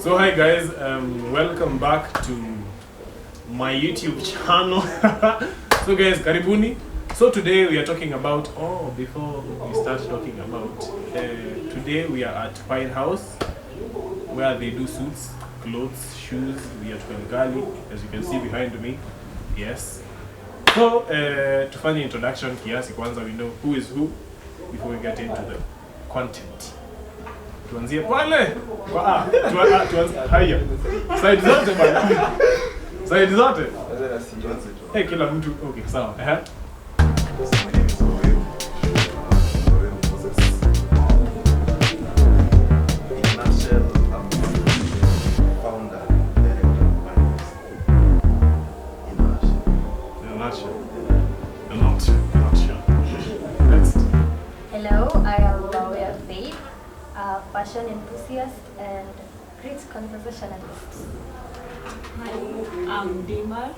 So hi guys, welcome back to my YouTube channel. So guys, karibuni. So today we are talking about, before we start talking about, today we are at Pine House, where they do suits, clothes, shoes. We are at Bengali, as you can see behind me. Yes. So to find the introduction kiasi kwanza, we know who is who before we get into the content. Tuanzie pale tuanzie haya side zote bana, side zote kila mtu okay, sawa. Hello, I am Lawyer Faith, a fashion enthusiast and great conversationalist. Hi, I'm Dima.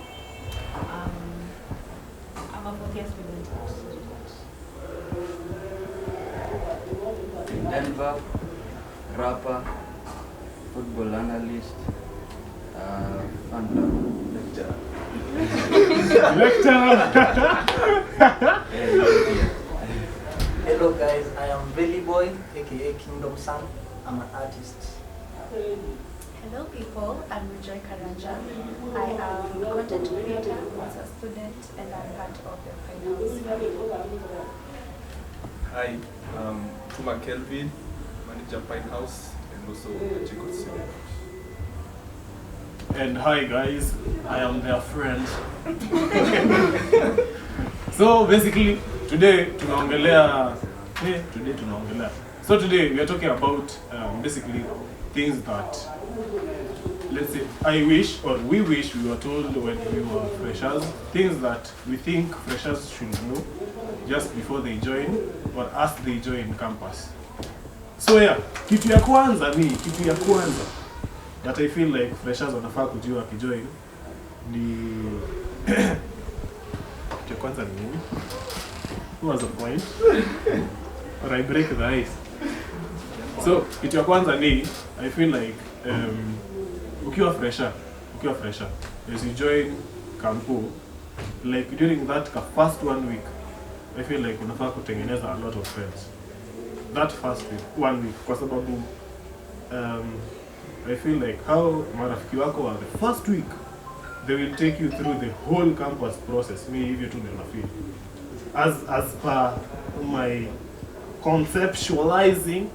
I'm a fourth-year student. Denver, rapper, football analyst, Lecturer. Hello guys, I am Belly Boy, aka Kingdom Sun. I'm an artist. Hello people, I'm Joy Karanja. I am a content creator, also a student, and I'm part of the Pine House. Hi, Tuma Kelvin, manager Pine House, and also Jacob Senior. And hi guys, I am their friend. So basically today tunaongelea So today we are talking about basically things that, let's say, I wish or we wish we were told when we were freshers, things that we think freshers should know just before they join or as they join campus. So yeah, kitu ya kwanza that I feel like freshers wanafaa kujua wakijoin ni kitu ya kwanza ni nini? What's the point? Or I break the ice. So kitu ya kwanza ni I feel like ukiwa fresher as you join campo, like during that first 1 week I feel like unafaa kutengeneza a lot of friends that first week, 1 week, kwa sababu I feel like how marafiki wako are the first week they will take you through the whole campus process. Me hivyo tu ndio na feel as per my conceptualizing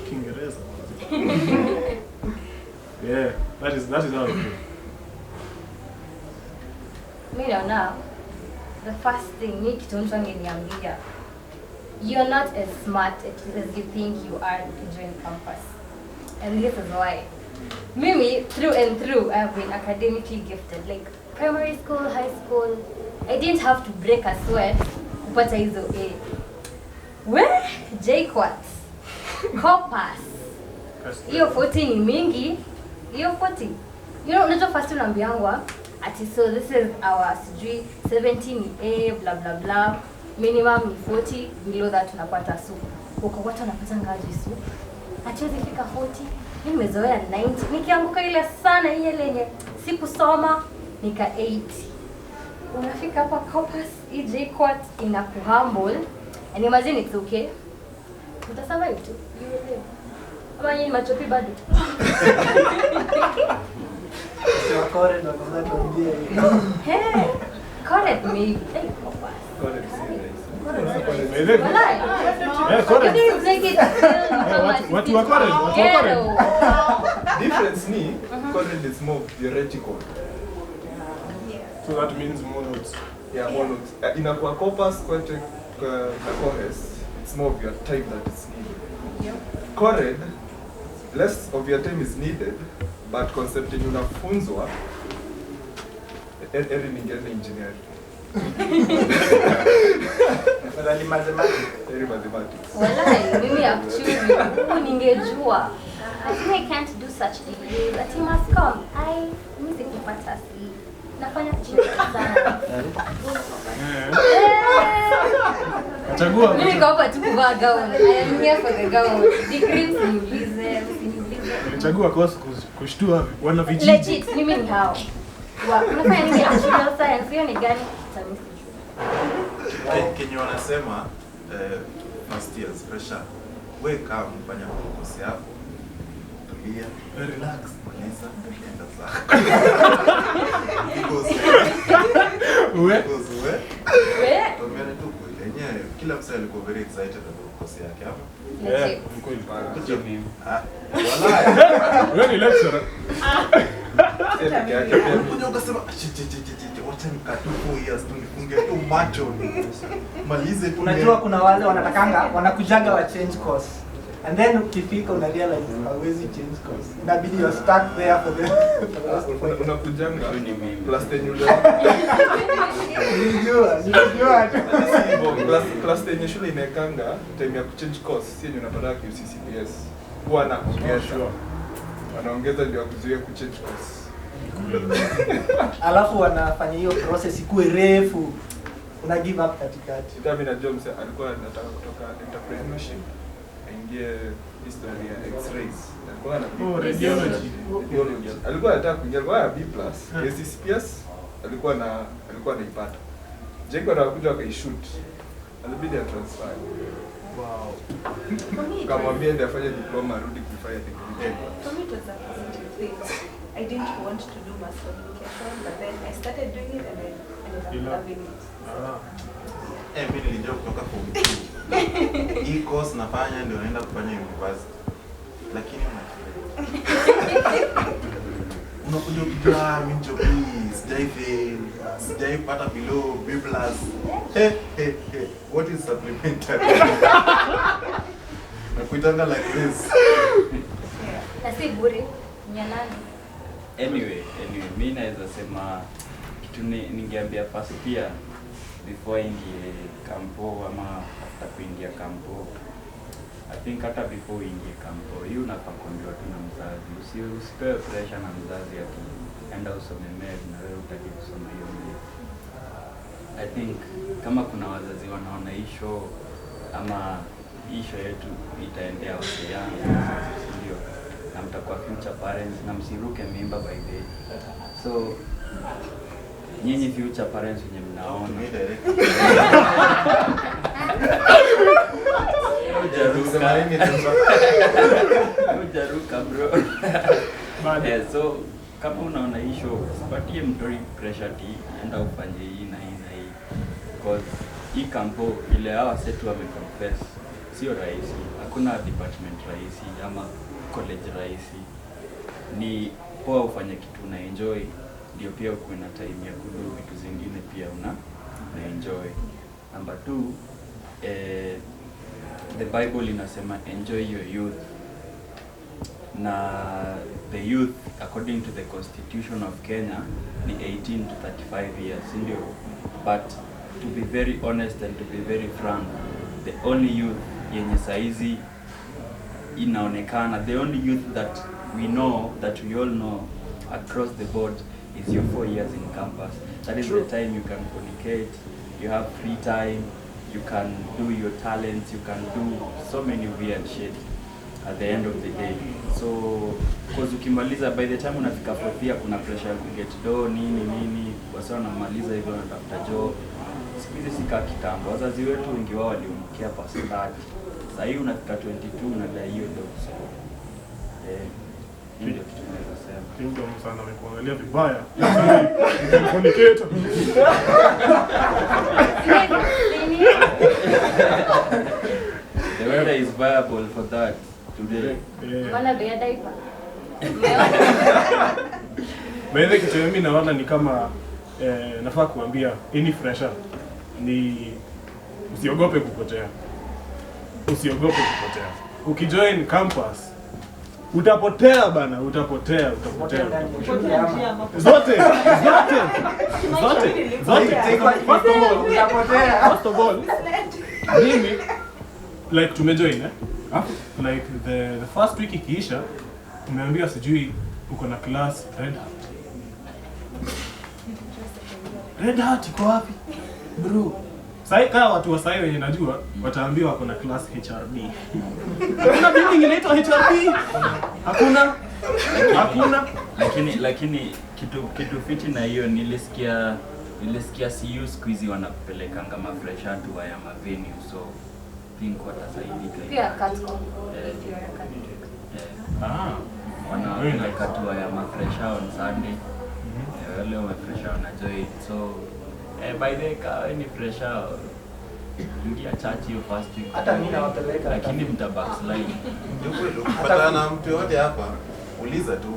Kiingereza. Yeah, that is how I feel. Me now, the first thing ni kitu mtu angeniambia, you're not as smart as you think you are to join campus. And this is why. Mimi, through and through, I've been academically gifted. Like primary school, high school, I didn't have to break a sweat kupata hizo A. Where? JKUAT, Corpus. Hiyo 40 ni mingi. Hiyo 40. You know, unajua first unaambiangwa ati so this is our sijui 17 ni A, blah blah blah. Minimum ni 40, below that unapata soup. Uko watu wanapata ngaji soup. Hatuwezi fika 40. Mimi nimezoea 90. Nikianguka ile sana ile lenye sikusoma nika 80. Unafika hapa Corpus, JKUAT inakuhumble. And imagine it's okay. Utasurvive tu. You will live. Ama nyinyi machopi bado. Sio kore ndo kwanza tuambie. Hey, correct me. Hey, Corpus. Correct, see nice. What you are correct? Difference ni, correct is more theoretical. So that means more notes. Yeah, more notes. Inakuwa corpus, content, na chorus, it's more of your time that is needed. Correct, less of your time is needed, but concept yenye unafunzwa, eri ningene engineering. Eri mathematics. Eri mathematics. Walai, mimi actually ningejua. I can't do such degree, but he must come. Mimi sikupata si. Nafanya chini sana. Nachagua. Mimi niko hapa tu kuvaa gown. I am here for the gown. Degree msiniulize. Nilichagua course kushtua wana vijiji. Legit, mimi ni hao. Unafanya nini actual science? Hiyo ni gani? Kenye wanasema first years pressure. Wewe kama mfanya course yako tulia, relax, maliza, enda zako. Wewe tumeona tu yenyewe kila msee alikuwa very excited about course yake hapo. Yeah, mkweli pana. Kuja mimi. Wallahi. Wewe ni lecturer. Kuja ukasema wacha nikatu 4 years tu nifunge tu macho. Malize tu. Unajua kuna wale wanatakanga wanakujaga wa change course. And then ukifika una realize hauwezi change course. Inabidi you stuck there for the Unakujanga plus 10 yule. Nilijua. Plus 10 shule inekanga time ya kuchange course, si yenye unapata QCCPS. Huwa anaongeza. Wanaongeza ndio kuzuia kuchange course. Alafu wanafanya hiyo process ikuwe refu. Una give up katikati. Ndio mimi najua mse alikuwa anataka kutoka entrepreneurship aingie history ya X-rays. Alikuwa na radiology. Alikuwa anataka kuingia kwa B+. KCCPS alikuwa anaipata. Jeko anakuja akaishoot. Alibidi atransfer. Wow. Kamwambia ndio afanye diploma arudi kufanya degree. For me, it was a positive thing. I didn't want to do mass communication, but then I started doing it and I ended up loving it. Mimi nilijua kutoka form 2. Hii course nafanya ndio naenda kufanya university. Lakini unakuja ukijua mimi sijai fail, sijai pata below B+. What is supplementary? Nakuitanga like this. Na si bure. Nyanani. Anyway, mimi naweza sema kitu ningeambia first year before ingie kampo ama after kuingia kampo. I think hata before ingie kampo, hiyo unafaa kuambiwa tu na mzazi. Usipewe pressure na mzazi ati enda usome med na wewe utaki kusoma hiyo med. I think kama kuna wazazi wanaona hii show ama hii show yetu itaendea wasichana, ndio na mtakuwa future parents na msiruke mimba by the way. So nyinyi future parents wenye mnaona ujaruka bro. So kama unaona hii show usipatie mtori pressure ti enda ufanye hii na hii na hii, because hii kampo ile hawa setu wameconfess sio rahisi. Hakuna department rahisi ama college rahisi. Ni poa ufanye kitu una enjoy ndio pia uko na time ya kudu vitu zingine pia una enjoy. Number 2, the Bible inasema enjoy your youth. Na the youth according to the constitution of Kenya ni 18 to 35 years, ndio. But to be very honest and to be very frank, the only youth yenye saizi inaonekana, the only youth that we know, that we all know across the board is your 4 years in campus. That is the time you can communicate, you have free time, you can do your talents, you can do so many weird shit at the end of the day. So because ukimaliza by the time unafika 4th year kuna pressure ya get do nini wasa wanamaliza hivyo wanatafuta job. Siku hizi sika kitambo, wazazi wetu wengi wao waliumkia past 30. Sasa hii unafika 22 unadai hiyo job. So ndio kitu naweza sema. Kingdom sana amekuangalia vibaya. Communicator. The weather is viable for that today. Wana bea diaper. Baadhi kitu mimi naona ni kama nafaa kuambia any fresher ni usiogope kupotea. Usiogope kupotea. Ukijoin campus utapotea bana, utapotea. Zote. First of all, mimi like tumejoin like the first week ikiisha umeambia sijui uko na class Red Hat iko wapi? Bro, Sasa kama watu wa sasa wenye najua wataambiwa kuna class HRD. Kuna building inaitwa HRD? Hakuna. Lakini kitu fiti na hiyo nilisikia CU siku hizi wanapelekanga mafresha tu ya mavenue, so think watasaidika. Pia Katco. Wanapeleka tu ya mafresha on Sunday. Wale mafresha wanajoin, so by the way ni fresha ingia church hiyo first week. Hata mimi nawapeleka. Lakini mta backslide. Ndio kweli, ukipatana na mtu yote hapa, uliza tu.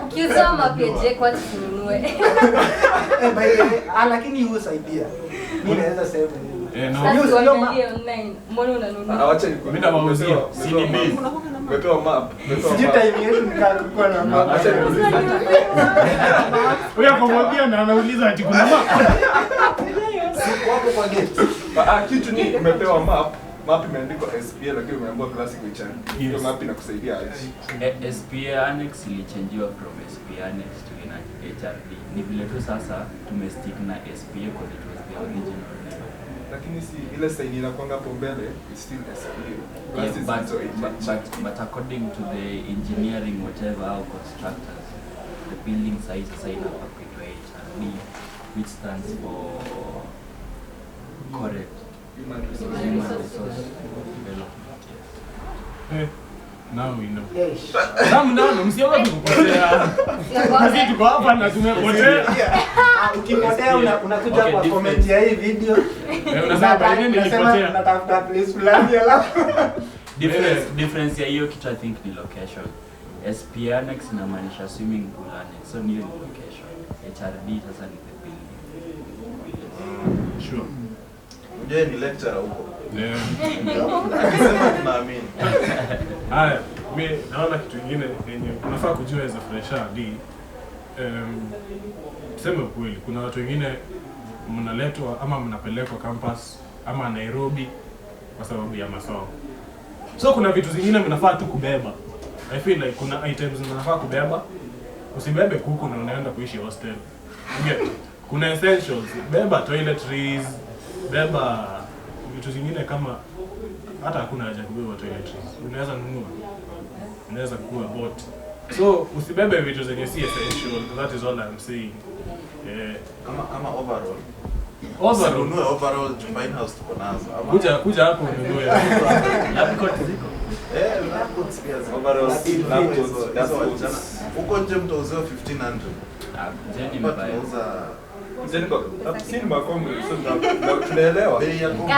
Ukisoma page kwa tununue. By the way, lakini hiyo saidia. Mimi naweza sema Sasa tuangalie online. Mbona unanunua? Acha nikwambie. Mimi nawauzia CDB. Umepewa map. sijui time yetu nikakuwa na mama. Acha nikwambie. Wewe akamwambia na anauliza ati kuna map. Siko hapo kwa gate. Kitu ni umepewa map. Map imeandikwa SPA lakini umeambiwa classic HRD. Hiyo map inakusaidia aje? SPA Annex ilichangiwa from SPA Annex to HRD. Ni vile tu sasa tumestick na SPA because it was the original name. Lakini si ile sign inakwanga hapo mbele is still SPA. Yeah, but according to the engineering whatever our constructors, the building size sign up to HRD, which stands for correct human resource development. Yes. Now we know. Yes. Naam, msiogope kupotea. Sisi tuko hapa na tumepotea. Ukipotea unakuja kwa comment ya hii video. Unasema by nini nilipotea? Natafuta place fulani alafu. Difference ya hiyo kitu I think ni location. SPA Annex inamaanisha swimming pool annex, so ni location. HRD sasa ni the building. Sure. Uje ni lecturer huko. Yeah. Sema tunaamini. Haya, mimi naona kitu kingine yenye unafaa kujua as a fresher D. Tuseme ukweli, kuna watu wengine mnaletwa ama mnapelekwa campus ama Nairobi kwa sababu ya masomo. So kuna vitu zingine mnafaa tu kubeba. I feel like kuna items mnafaa kubeba. Usibebe kuku na unaenda kuishi hostel. Kuna essentials, beba toiletries, beba vitu zingine kama hata hakuna haja kubeba toiletries. Unaweza nunua. Unaweza kuwa bot. So usibebe vitu zenye si essential. That is all I'm saying. Kama overall. Overall, Ununue overall Fine House tuko nazo. kuja hapo ununue. Lab coat ziko. Lab coats pia ziko. Overall lab coats, That's what. Huko nje mtauzio 1500. Jenny But mbaya. tunauza si ni makombe so tunaelewa. bei ya kombe.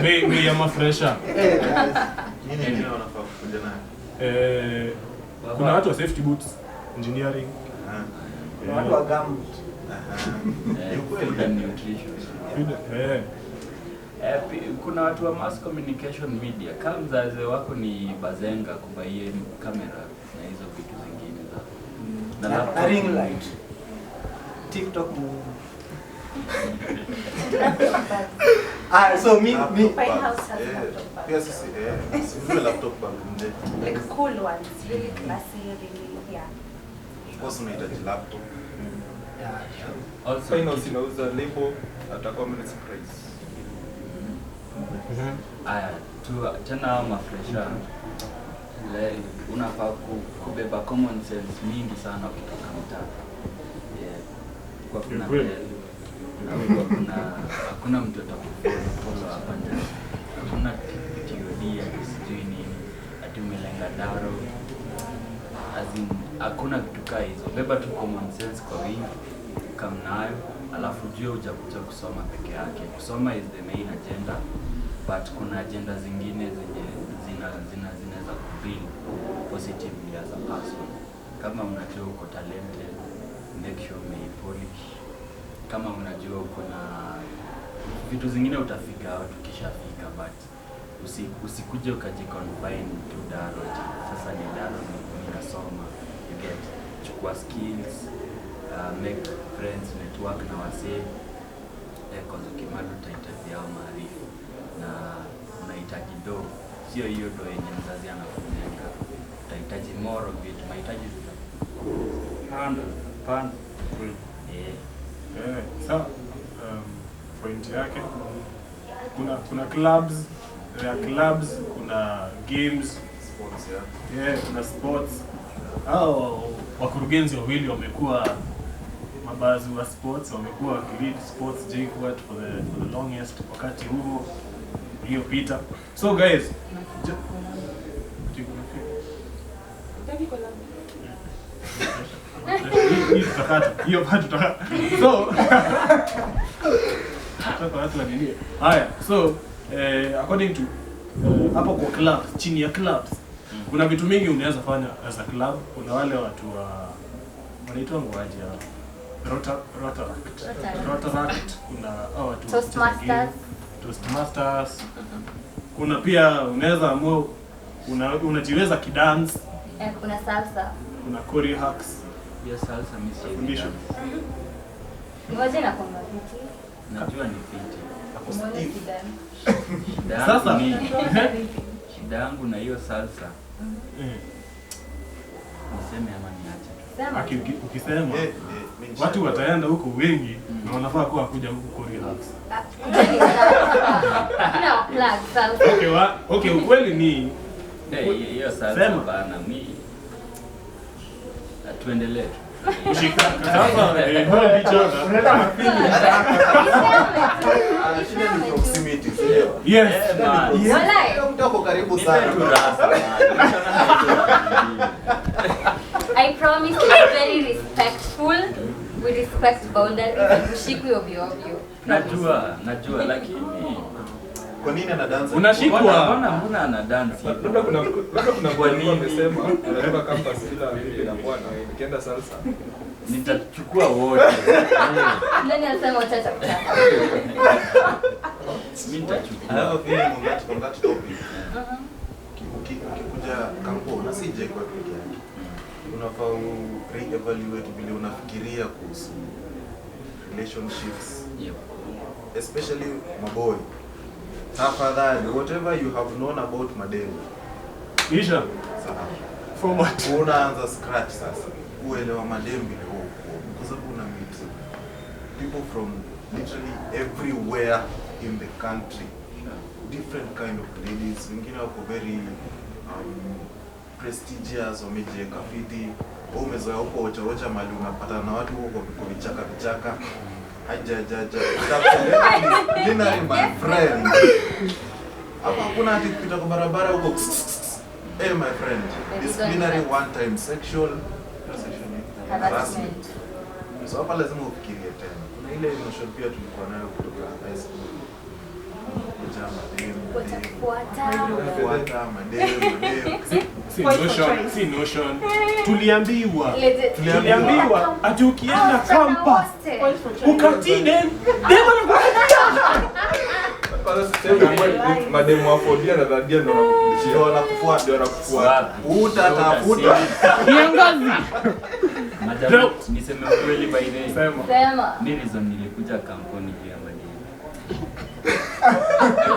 Bei ya mafresha. Nini ndio wanafaa kuja nayo? Kuna watu wa safety boots, engineering. Watu wa gambut. Food and nutrition. Kuna watu wa mass communication media. Kama mzazi wako ni bazenga kubaie kamera na hizo vitu zingine za Na ring light. TikTok. So me Fine House has laptop bags. Pia sisi sisi laptop bag nje. Like cool ones, really classy, really, yeah. Of course unahitaji laptop. also Fine House inauza label at a common price. aya tu tena mafresha unafaa kubeba common sense mingi sana ukitoka mtaa. Kwa kuna hakuna mtu atakufollow hapa ndani. Hakuna TOD sijui nini ati umelenga daro. Hakuna vitu kaa hizo. Beba tu common sense kwa wingi kama nayo, alafu jua hujakuja kusoma peke yake. Kusoma is the main agenda, but kuna agenda zingine zenye zinaweza kubuild positively as a person. Kama unajua uko talented, make sure umeipolish. Kama unajua uko na vitu zingine utafika out ukishafika, but usikuje ukajiconfine to daro. Sasa ni daro ninasoma, you get chukua skills, make friends, network na wasee. Kwa ukimaliza utahitaji hao maarifa na unahitaji do, sio hiyo do yenye mzazi anakujenga. Utahitaji more of it, mahitaji zitapanda. Sawa. clubs, kuna games, Sports, yeah. yeah, kuna sports. Hao wakurugenzi wawili wamekuwa mabazi wa sports, wamekuwa lead sports JKUAT for the longest wakati huo uliopita. So guys, hiyo part tutakata. So watu wanilie. Haya, so according to hapo kwa clubs, chini ya clubs kuna vitu mingi unaweza fanya as a club. Kuna wale watu wa wanaitwa ngoaje Rotaract, kuna watu Toastmasters. Kuna pia unaweza amua unajiweza kidance. Kuna salsa. Kuna choreo hacks. Pia salsa Fundisho. Ngoja na kwamba vipi? Najua ni fiti. Sasa shida yangu na hiyo salsa. Niseme ama niache? Ukisema watu wataenda huko wengi na wanafaa kuja huko choreo hacks. Okay, ukweli ni hiyo salsa bana mimi. Tuendelee. Ushika sasa Unaleta mapili. Shida ni proximity, sio? yes. Hiyo mtu ako karibu sana. I promise to be very respectful. We respect boundaries. Ushikwe ovyo ovyo. Najua lakini Kwa nini ana dance? Unashikwa. Mbona ana dance? Labda kuna kwa nini amesema anatoka campus bila bibi na bwana nikienda salsa. Nitachukua wote. Nani anasema wachacha kuchapa? Mimi nitachukua. I have a feeling on that topic. Ukikuja kampo na si JKUAT peke yake. Unafaa re-evaluate vile unafikiria kuhusu relationships. Yep. Especially maboy. Tafadhali, whatever you have known about madem. Isha. Sawa. Format. Unaanza scratch sasa. Uelewa madem vile huko. Kwa sababu una meet people from literally everywhere in the country. Different kind of ladies. Wengine wako very prestigious, wamejiweka fiti. Umezoea huko ocha mali unapata na watu huko kwa vichaka. Ajajaja. Dinner my friend. Hapa hakuna ati kupita kwa barabara huko. Hey my friend. Disciplinary one time sexual harassment. So hapa lazima ufikirie tena. Kuna ile notion pia tulikuwa nayo kutoka high school. Kufuata madem. Si notion. Tuliambiwa ati ukienda campus ukatine dema na Kwa mademu afobia na dhadia ndio wanakufuata. Utatafuta. kiangazi. Madam, niseme ukweli by the way. Sema. Mimi reason nilikuja kampuni ya madini.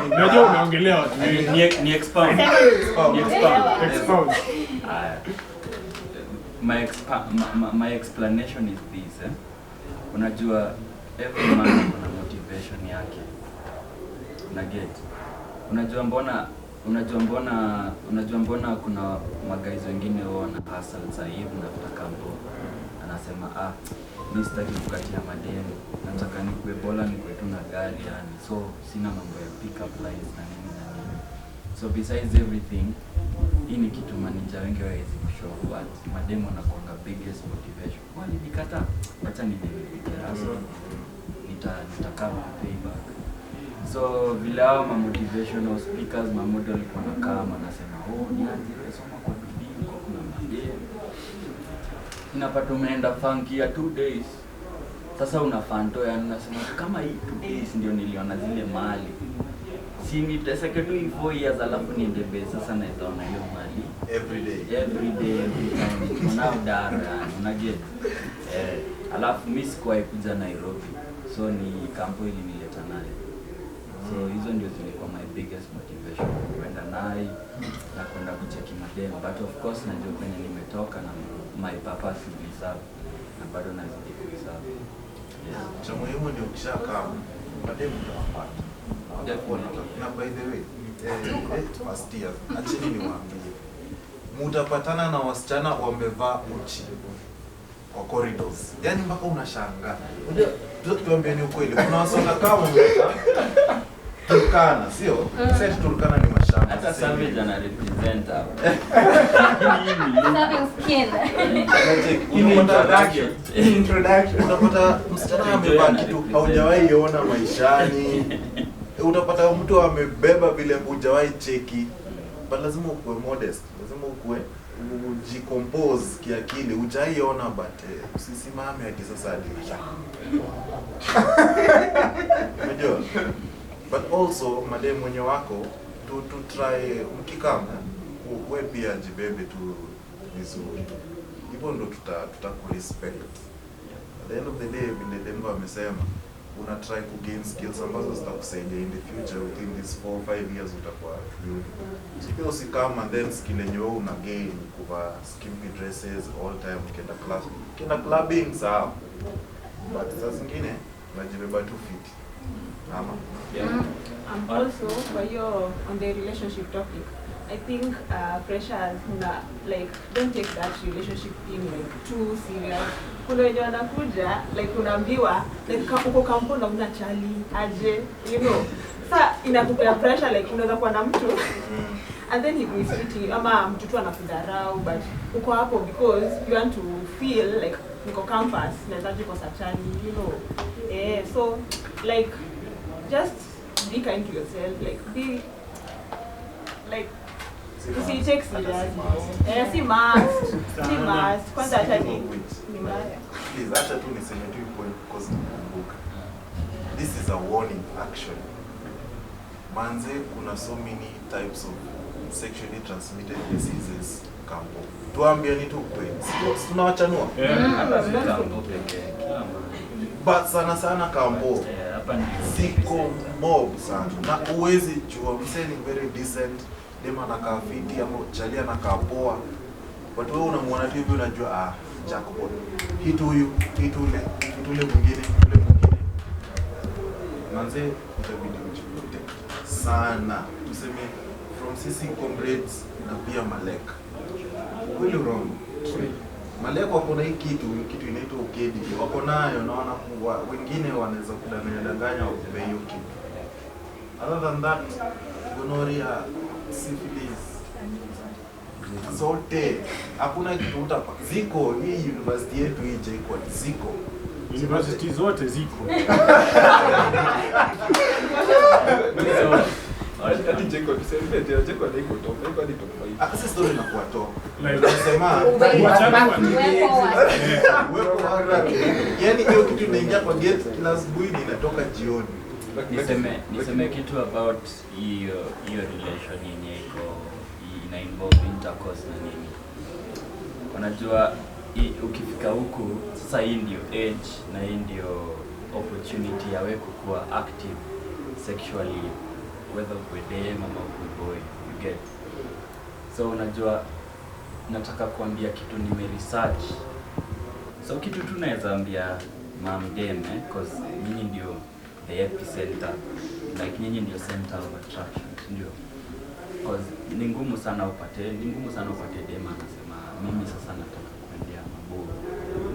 Unajua unaongelea watu wengi. Ni expound. Expound. My explanation is this. Unajua every man ana motivation yake. Na get. Unajua mbona kuna magays wengine wana hustle sasa hivi na kampo. Anasema mimi sitaki kukatia madeni. Nataka nikuwe bora nikuwe tu na gari yani. So sina mambo ya pick up lines na nini. So besides everything, hii ni kitu manager wengi hawezi kushow what mademo na kuanga biggest motivation. Wali nikata acha nideliver. So nitakaa pay back. So vile hao ma motivational speakers ma model kuna kama nasema nianze kusoma kwa bidii kwa kuna mademo. Inapata umeenda funky ya 2 days. Sasa unafanto yani nasema kama hii 2 days ndio niliona zile mali. Si niteseke tu 4 years alafu niende base sasa naona hiyo mali Every day. every time unaudara unaget alafu mimi sikuwahi kuja Nairobi so ni kampo ilinileta nayo so hizo ndio zilikuwa my biggest motivation kwenda naye na kwenda kucheki madem but of course najua kwenye nimetoka na my purpose ni serve na bado nazidi kuiserve Cha muhimu ni ukishakaa madem utawapata. Na by the way, first year, acheni niwaambie. Mutapatana na wasichana wamevaa uchi kwa corridors. Yaani mpaka unashangaa. Unajua tuambieni ukweli. Kuna wasonga kama umeweka Turkana, sio? Sasa Turkana ni mashamba. Hata Savage ana represent hapo. Serving skin. Introduction. Utapata msichana amevaa kitu haujawahi ona maishani. Utapata mtu amebeba vile hujawahi cheki. But lazima ukuwe modest. Lazima ukuwe ujicompose kiakili. Hujaiona but usisimame hadi sasa hadi. Unajua? But also madem mwenye wako to try mkikama wewe pia jibebe tu vizuri. Hivyo ndo tutakurespect. At the end of the day vile Demba amesema una try to gain skills ambazo zitakusaidia in the future within these 4 or 5 years utakuwa good. Sio usikama and then skill yenye wewe una gain kuvaa skimpy dresses all time ukienda clubbing sawa. But saa zingine unajibeba tu fit. Ama Also, for your on the relationship topic, I think pressures don't take that relationship thing like too serious. Kuna wenye wanakuja like unaambiwa like uko kampuni una chali aje, you know. Sasa inakupea pressure like unaweza kuwa na mtu and then he is treating ama mtu tu anakudharau but uko hapo because you want to feel like niko campus naweza jiko sachani, you know. So like just be kind to yourself, like be like see take serious. Si must kwanza hata ni mbaya. Please acha tu niseme tu point because book. This is a warning actually. Manze kuna so many types of sexually transmitted diseases kampo. Tuambieni tu kweli. Tunawachanua. Hapa si kambo pekee. But sana kampo. Siko mob sana. Na uwezi jua msee ni very decent. Dema anakaa fiti ama chali anakaa poa. But wewe unamwona tu hivi unajua jackpot. Hit huyu, hit ule mwingine, Manze utabidi ujiprotect sana. Tuseme from sisi comrades na pia Malek. Kweli wrong. Malek wako na hii kitu inaitwa ukedi. Wako nayo naona wengine wanaweza kudanganya wakupe hiyo kitu. Other than that, gonorrhea, syphilis, zote hakuna kitu utapata. Ziko hii university yetu hii JKUAT ziko. University zote ziko. Ati JKUAT tuseme JKUAT iko top hadi top 5. Sasa story inakuwa top. Like Nasema yani hiyo kitu inaingia kwa gate kila asubuhi inatoka jioni. Niseme kitu about hiyo relation yenye ina involve intercourse na nini. Unajua ukifika huku sasa hii ndio age na hii ndio opportunity ya wewe kuwa active sexually whether ukwe dem ama ukwe boy, you get. So unajua nataka kuambia kitu nimeresearch. So kitu tu naweza ambia mam dem cause nyinyi ndio the epicenter, like nyinyi ndio center of attraction, ndio. Cause ni ngumu sana upate dem anasema mimi sasa nataka kuendea mabovu.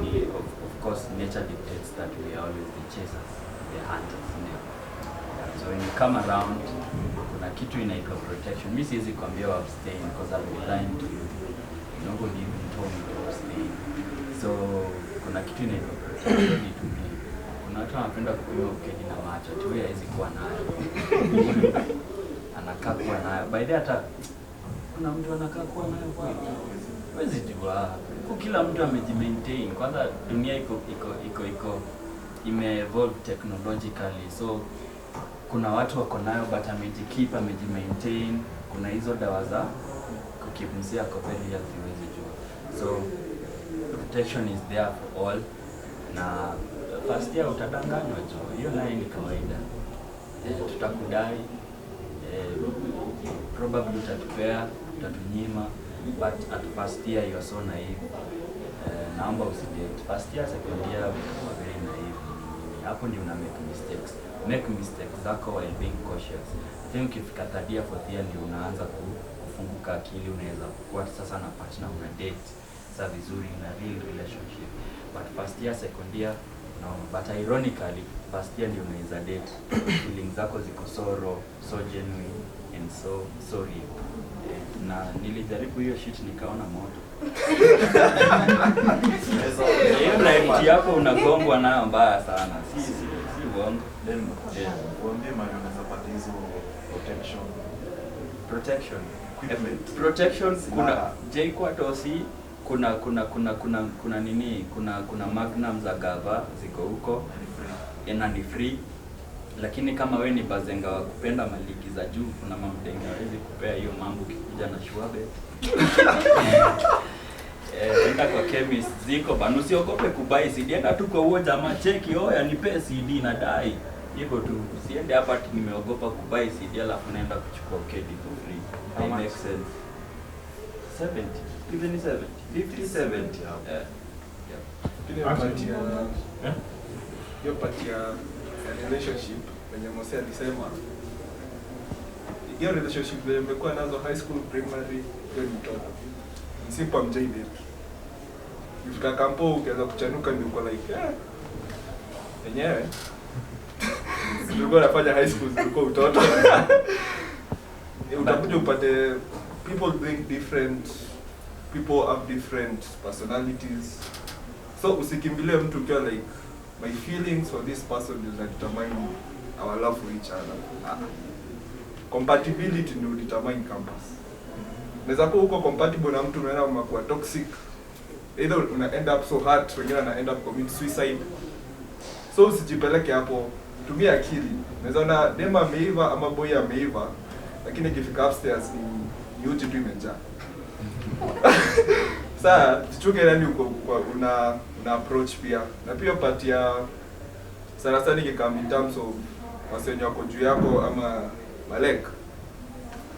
Ni of course nature dictates that we are always the chasers, the hunters, ndio. So when you come around kuna kitu inaitwa protection. Mimi siwezi kuambia abstain because I'll be lying to you. Nobody even told me to abstain. So kuna kitu inaitwa protection to me. Kuna watu wanapenda kukunywa ukedi na macho, ati wewe hawezi kuwa nayo. Anakaa kuwa nayo. By the hata kuna mtu anakaa kuwa nayo kweli. Huwezi jua. Kwa kila mtu amejimaintain. Kwanza dunia iko ime-evolve technologically. So kuna watu wako nayo but amejimaintain. Kuna hizo dawa za kukimzia kwa very healthy, huwezi jua. So protection is there for all. Na first year utadanganywa jo, hiyo naye ni kawaida. Tutakudai, probably utatupea, utatunyima, but at first year you are so naive. Naomba usidate. First year, second year, we are very naive. hapo ndio una make mistakes. Make mistakes zako while being cautious. I think ukifika third year, fourth year ndio unaanza kufunguka akili, unaweza kuwa sasa na partner una date sasa vizuri in a real relationship. But first year, second year, no. But ironically, first year ndio unaweza date. Feelings zako ziko so genuine and so real. Na nilijaribu hiyo shit nikaona moto. Hiyo reality yako unagongwa nayo mbaya sana. Si uongo. Then kuambia mali unaweza pata hizo protection. Protection kuna J-Quatosi, kuna nini, kuna Magnum za Gava ziko huko na ni free. Lakini kama we ni bazenga wa kupenda maliki za juu, kuna mamdenga hawezi kupea hiyo mambo ukikuja na Shuabe. Enda kwa chemist ziko bana, usiogope kubai CD, enda tu kwa huo jamaa cheki, oya nipe CD na dai. Hivyo tu, usiende hapa ati nimeogopa kubai CD alafu naenda kuchukua KD for free. It makes sense. 70, even 70, 50, 70. Hiyo part ya relationship wenye Mose alisema, hiyo relationship wenye mmekuwa nazo high school, primary, hiyo ni mtoto. Msipo mjadate. Ukifika kampo ukianza kuchanuka ndio uko like yenyewe. Tulikuwa nafanya high school tulikuwa utoto. Utakuja upate people doing different, people have different personalities. So usikimbilie mtu ukiwa like my feelings for this person will determine our love for each other. Compatibility ndio determine campus. Unaweza kuwa uko compatible na mtu unaona unakuwa toxic. Either una end up so hurt, wengine wana end up commit suicide. So usijipeleke hapo, tumia akili. Unaweza ona dema ameiva ama boy ameiva, lakini ikifika upstairs ni uji tu imejaa. Sasa jichunge nani uko una approach pia. Na pia part ya sana ikikam in terms of wasenyo wako juu yako ama malek.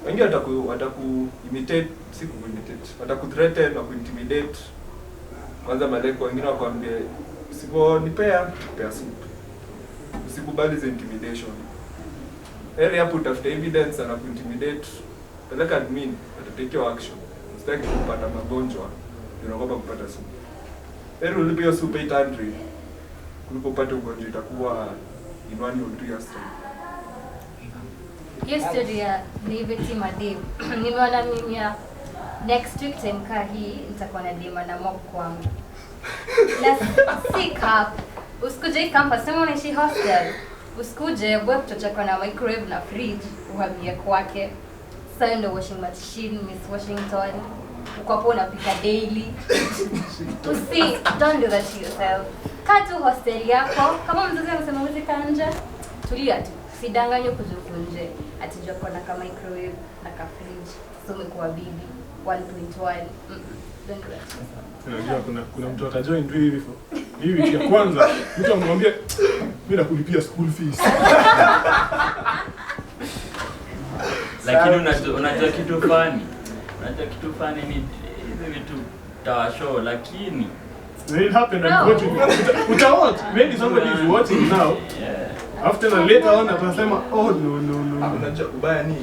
Wengi wataku imitate, si ku-imitate. Wataku threaten na ku-intimidate. Kwanza malek wengine wakwambie usiponipea soup. Usikubali hizo intimidation. Heri hapo utafuta evidence na ku-intimidate. Peleka admin, atatake action. Usitaki kupata magonjwa, unaogopa kupata soup. Heri ulipe hiyo soup 800 kuliko upate ugonjwa itakuwa in 1 or 2 years time. Hiyo story ya naivety madem. Nimeona mimi ya next week tenka hii nitakuwa na dema na mob kwangu. Na sick up. Usikuje campus, sema unaishi hostel. Usikuje wewe kutoka na microwave na fridge uhamie kwake. Sasa ndio washing machine, Miss Washington. Uko hapo unapika daily. Don't do that to yourself. Kaa tu hostel yako. Kama mzazi anasema uweze kaa nje, tulia tu. Sidanganywe kujuku nje. Atijua kona kama microwave na ka fridge. So umekuwa bibi 1.1. Don't do that to yourself. Unajua kuna mtu atajoin tu hivi wiki ya kwanza mtu amwambia mimi nakulipia school fees. Lakini unajua kitu funny. Unajua kitu funny ni hizi vitu tawashow, lakini it happened unfortunately. Utawatch maybe somebody is watching now. Yeah. After and later on atasema oh no. Unajua ubaya ni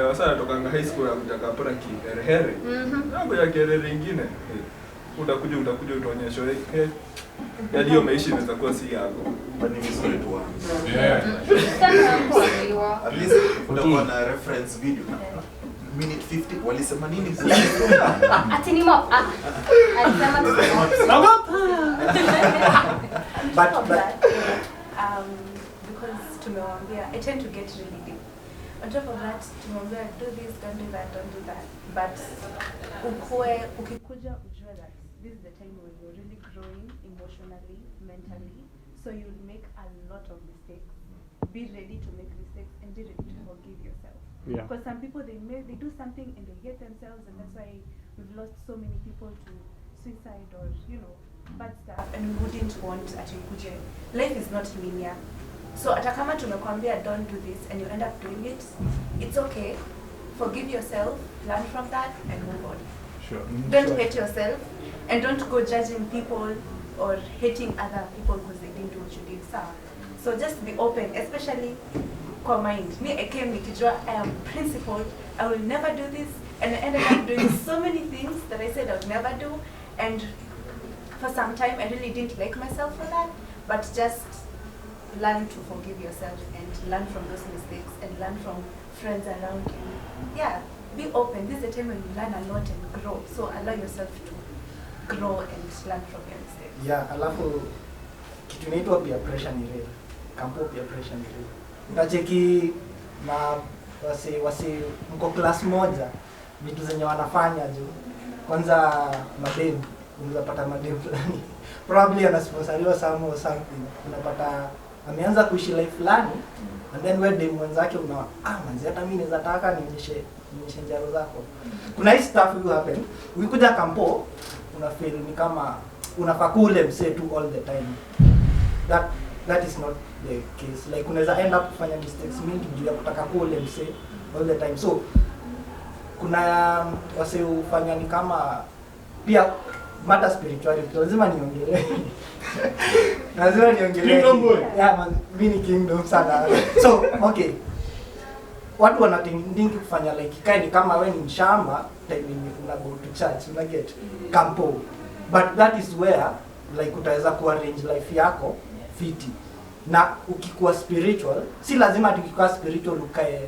wasa natokanga high school ya kutaka hapo na kiherehere. Hapo ya kiherehere nyingine. Utakuja utaonyeshwa yaani hiyo maisha inaweza kuwa si yako. Ni vizuri tu wapi. Yeah. At least utakuwa na reference video. Minute 50 walisema nini? Ati ni mop. Alisema because tumewambia I tend to get really deep. On top of that, tumewambia do this, don't do that, don't do that. But ukikuja ujue that this is the time when you're really growing emotionally, mentally, so you'll make a lot of mistakes. Be ready to make mistakes and be ready to forgive yourself. Yeah. Because some people they do something and they hate themselves, and that's why we've lost so many people to suicide or bad stuff. And we wouldn't want atikuje. Life is not linear. So hata kama tumekwambia don't do this and you end up doing it, it's okay. Forgive yourself, learn from that and move on. Sure. Don't hate yourself and don't go judging people or hating other people because they didn't do what you did. So just be open, especially kwa mind. Me, I came nikijua, I am principled, I will never do this, and I ended up doing so many things that I said I would never do, and for some time I really didn't like myself for that, but just learn to forgive yourself and learn from those mistakes and learn from friends around you. Yeah, be open. This is a time when you learn a lot and grow, so allow yourself to grow and learn from your mistakes. Yeah, alafu kitu inaitwa peer pressure ni real. Kampo peer pressure ni real. Unacheki na wasi mko class moja, vitu zenye wanafanya juu. Kwanza madem, unaweza pata madem fulani. Probably anasponsoriwa some or something. Unapata ameanza kuishi life fulani, and then wewe dem mwenzake manzi hata mimi naweza taka nionyeshe njaro zako. Kuna hii stuff will happen. Ukikuja kampo una feel ni kama unafaa kule mse tu all the time. That is not the case. Like unaweza end up kufanya mistakes mingi juu ya kutaka kule mse all the time. So kuna wase ufanya ni kama pia mata spirituality. Lazima niongelee. Lazima niongelee. Kingdom boy. Yeah man, mimi ni kingdom sana. So okay. Watu wanatingi kufanya like ikae ni kama wewe ni mshamba time una go to church, una get kampo. But that is where like utaweza kuarrange life yako fiti. Na ukikuwa spiritual, si lazima tukikuwa spiritual ukae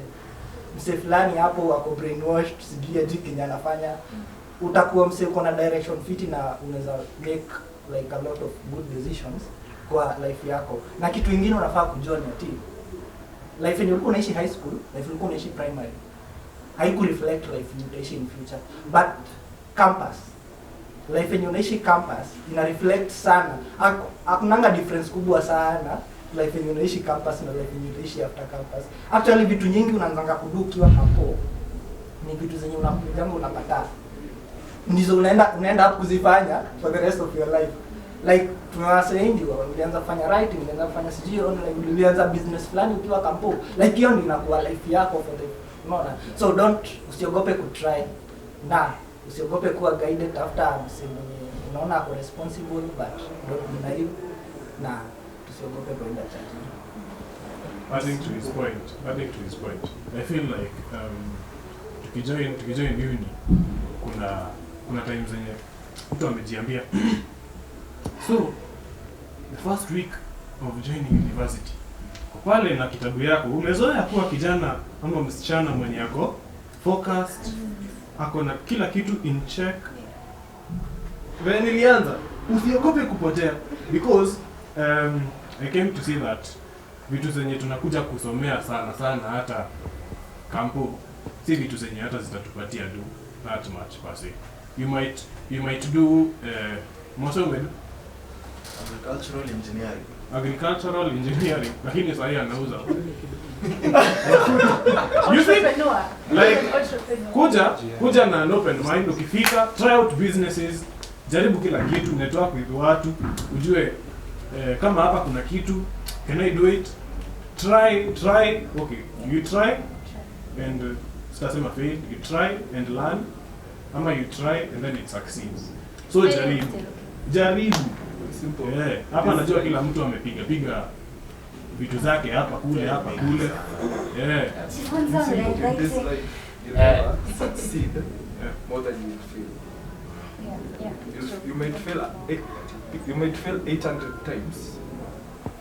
mse fulani hapo wako brainwashed sijui aje Kenya anafanya. Utakuwa mse uko na direction fiti na unaweza make like a lot of good decisions kwa life yako. Na kitu kingine unafaa kujua ni ati life yenye ulikuwa unaishi high school, life ulikuwa unaishi primary, haiku reflect life yenye utaishi in future. But campus, life yenye unaishi campus ina reflect sana. Hakunanga difference kubwa sana life yenye unaishi campus na life yenye utaishi after campus. Actually vitu nyingi unaanzanga kudu ukiwa hapo ni vitu zenye unapata ndizo unaenda kuzifanya for the rest of your life. Like tunawasa wengi ulianza kufanya writing, ulianza kufanya sijui online, ulianza business fulani ukiwa kampo. Like hiyo ndio inakuwa life yako for the unaona. So usiogope kutry. Na usiogope kuwa guided after msemo unaona ako responsible but don't be naive. Na usiogope kwenda church. Adding to his point, I feel like tukijoin uni kuna times zenye mtu amejiambia so the first week of joining university pale na kitabu yako umezoea kuwa kijana ama msichana mwenye yako focused, ako na kila kitu in check. When nilianza usiogope kupotea because I came to see that vitu zenye tunakuja kusomea sana hata kampo si vitu zenye hata zitatupatia do that much per se. You might do agricultural engineering lakini sasa anauza. You see like kuja na an open mind, ukifika try out businesses, jaribu kila kitu, network with watu, ujue kama hapa kuna kitu, can I do it? Try, okay, you try and sitasema fail, you try and learn, ama you try and then it succeeds. So jaribu. Simple. Hapa najua kila mtu amepiga vitu zake hapa kule. In this life, you never succeed more than you will fail. You might fail 800 times.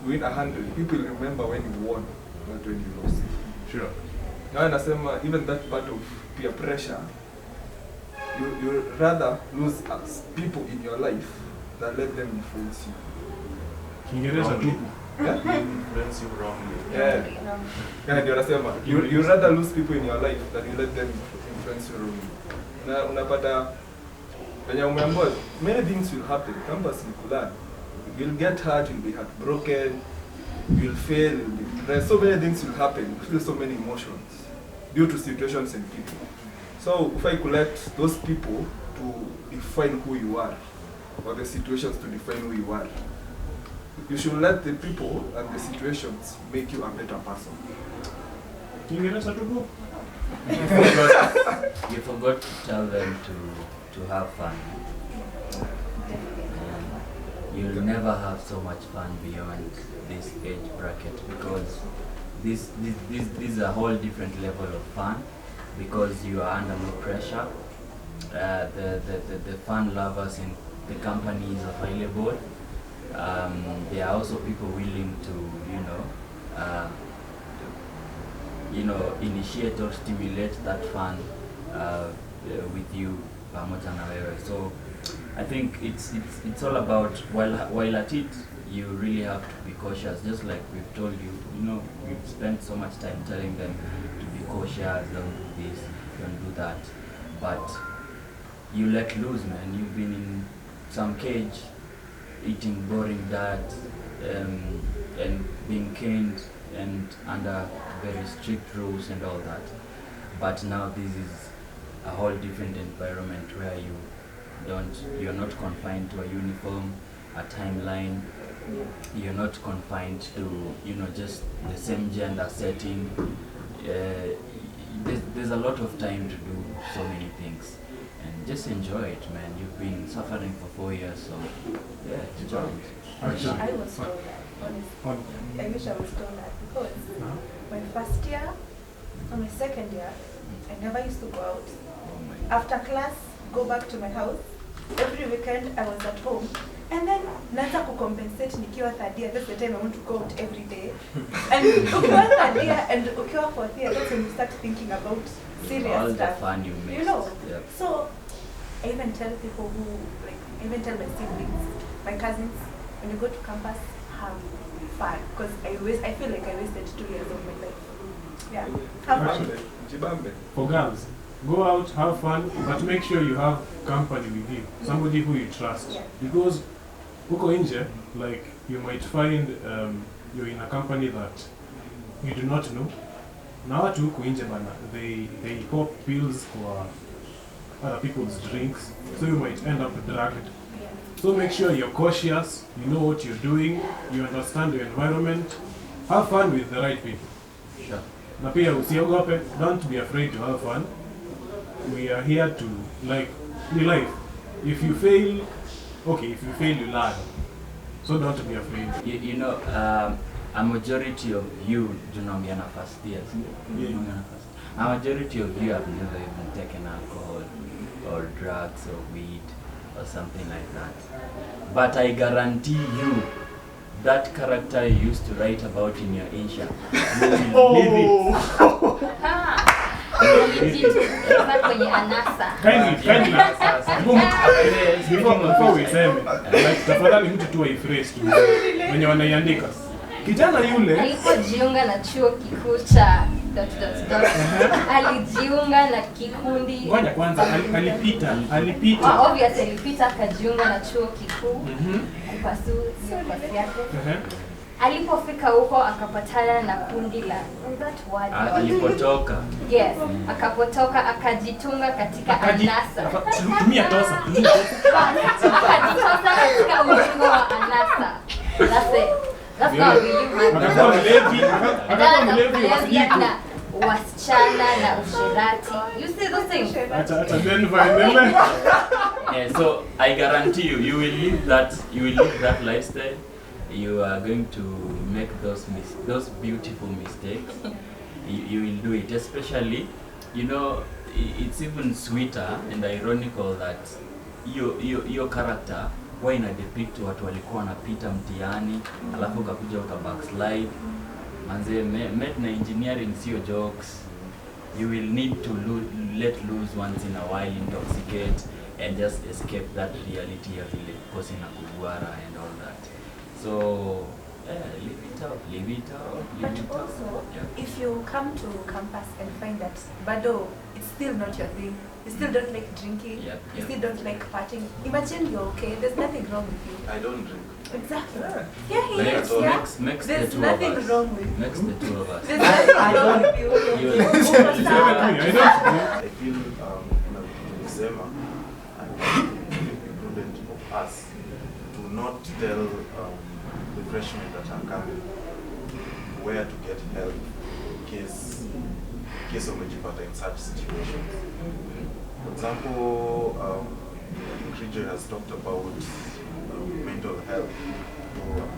Win 100. People remember when you won, not when you lost. Sure. Now nasema even that part of peer pressure, you rather lose people in your life than let them influence you. Kiingereza tu. Influence you wrongly. Yeah, ndio nasema you rather lose people in your life than you let them influence you wrongly. Na unapata when umeambiwa many things will happen. Campus ni kulearn. You'll get hurt, you'll be heartbroken, you'll fail, you'll be depressed. So many things will happen. You feel so many emotions due to situations and people. So if I collect those people to define who you are, or the situations to define who you are, you should let the people and the situations make you a better person. Kiingereza tu. You forgot to tell them to have fun. you'll never have so much fun beyond this age bracket, because this is a whole different level of fun, because you are under no pressure. The fun lovers in the company is available. There are also people willing to, initiate or stimulate that fun with you, pamoja na wewe. So I think it's all about, while at it, you really have to be cautious. Just like we've told you, we've spent so much time telling them to be cautious, don't do this, don't do that. But you let loose, man. You've been in some cage, eating boring diet, and being caned and under very strict rules and all that. But now this is a whole different environment where you're not confined to a uniform, a timeline. You're not confined to just the same gender setting. There's a lot of time to do so many things, and just enjoy it, man. You've been suffering for 4 years, so yeah, enjoy it. Actually, I was told that, honestly. I wish I was told that, because my first year or my second year, I never used to go out. After class, go back to my house. Every weekend I was at home. And then naanza kucompensate nikiwa third year. That's the time I want to go out every day. And ukiwa third year and ukiwa fourth year, that's when you start thinking about serious all stuff. the fun you missed. Yep. So I even tell people I even tell my siblings, my cousins, when you go to campus, have fun. Because I feel like I wasted 2 years of my life. Yeah, have fun. Jibambe. for girls, go out, have fun, but make sure you have company with you, somebody who you trust. Yeah. Because huko nje, like, you might find you're in a company that you do not know. Na watu huko nje bana, they pop pills for other people's drinks, so you might end up drugged. So make sure you're cautious, you know what you're doing, you understand your environment, have fun with the right people. Sure. Na pia usiogope, don't be afraid to have fun. We are here to, like, be life. If you fail, okay, if you fail, you learn. So don't be afraid. A majority of you do not be on a first year. A majority of you have never even taken alcohol or drugs or weed or something like that. But I guarantee you, that character you used to write about in your Asia, you will live it. Kwenye anasa. Kindly. Before we say, like, tafadhali mtu tu waiphrase tu wenye wanaiandika. Kijana yule alipojiunga na chuo kikuu cha ... alijiunga na kikundi. Ngoja kwanza, alipita. Obviously alipita akajiunga na chuo kikuu kupursue course yake. Alipofika huko akapatana na kundi la alipotoka. Yes, akapotoka akajitunga katika anasa. Tumia tosa. Akajitosa katika ulingo wa anasa. That's not really Akakuwa mlevi na wasichana na usherati. You see those things? Acha then finally. Yeah, so I guarantee you will live that lifestyle. You are going to make those beautiful mistakes. You will do it, especially, it's even sweeter and ironical that your character huwa ina depict watu walikuwa wanapita mtihani alafu ukakuja backslide. Manze, met na engineering sio jokes. You will need to let loose once in a while, intoxicate and just escape that reality of ile kosi na kugwara and all that. So live it out. But also, if you come to campus and find that bado, it's still not your thing, you still don't like drinking, you still don't like partying, imagine you're okay, there's nothing wrong with you. I don't drink. Exactly. Makes There's the two nothing of us. wrong with you. Makes the two of us. There's nothing wrong with you. I feel unasema prudent of us to not tell the freshmen that are coming where to get help in case umejipata in such situations. For example, Krijo has talked about mental health or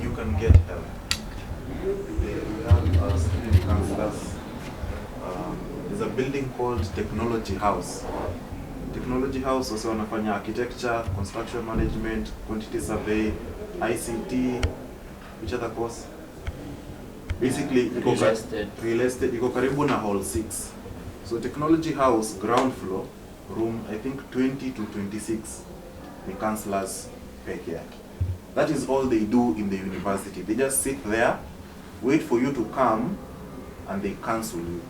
you can get help. We have student counselors. There's a building called Technology House. Technology House also wanafanya architecture, construction management, quantity survey, ICT, which other course? Basically, real estate, iko karibu na hall 6. So Technology House, ground floor, room I think 20 to 26, the counselors peke yake. That is all they do in the university. They just sit there, wait for you to come, and they counsel you.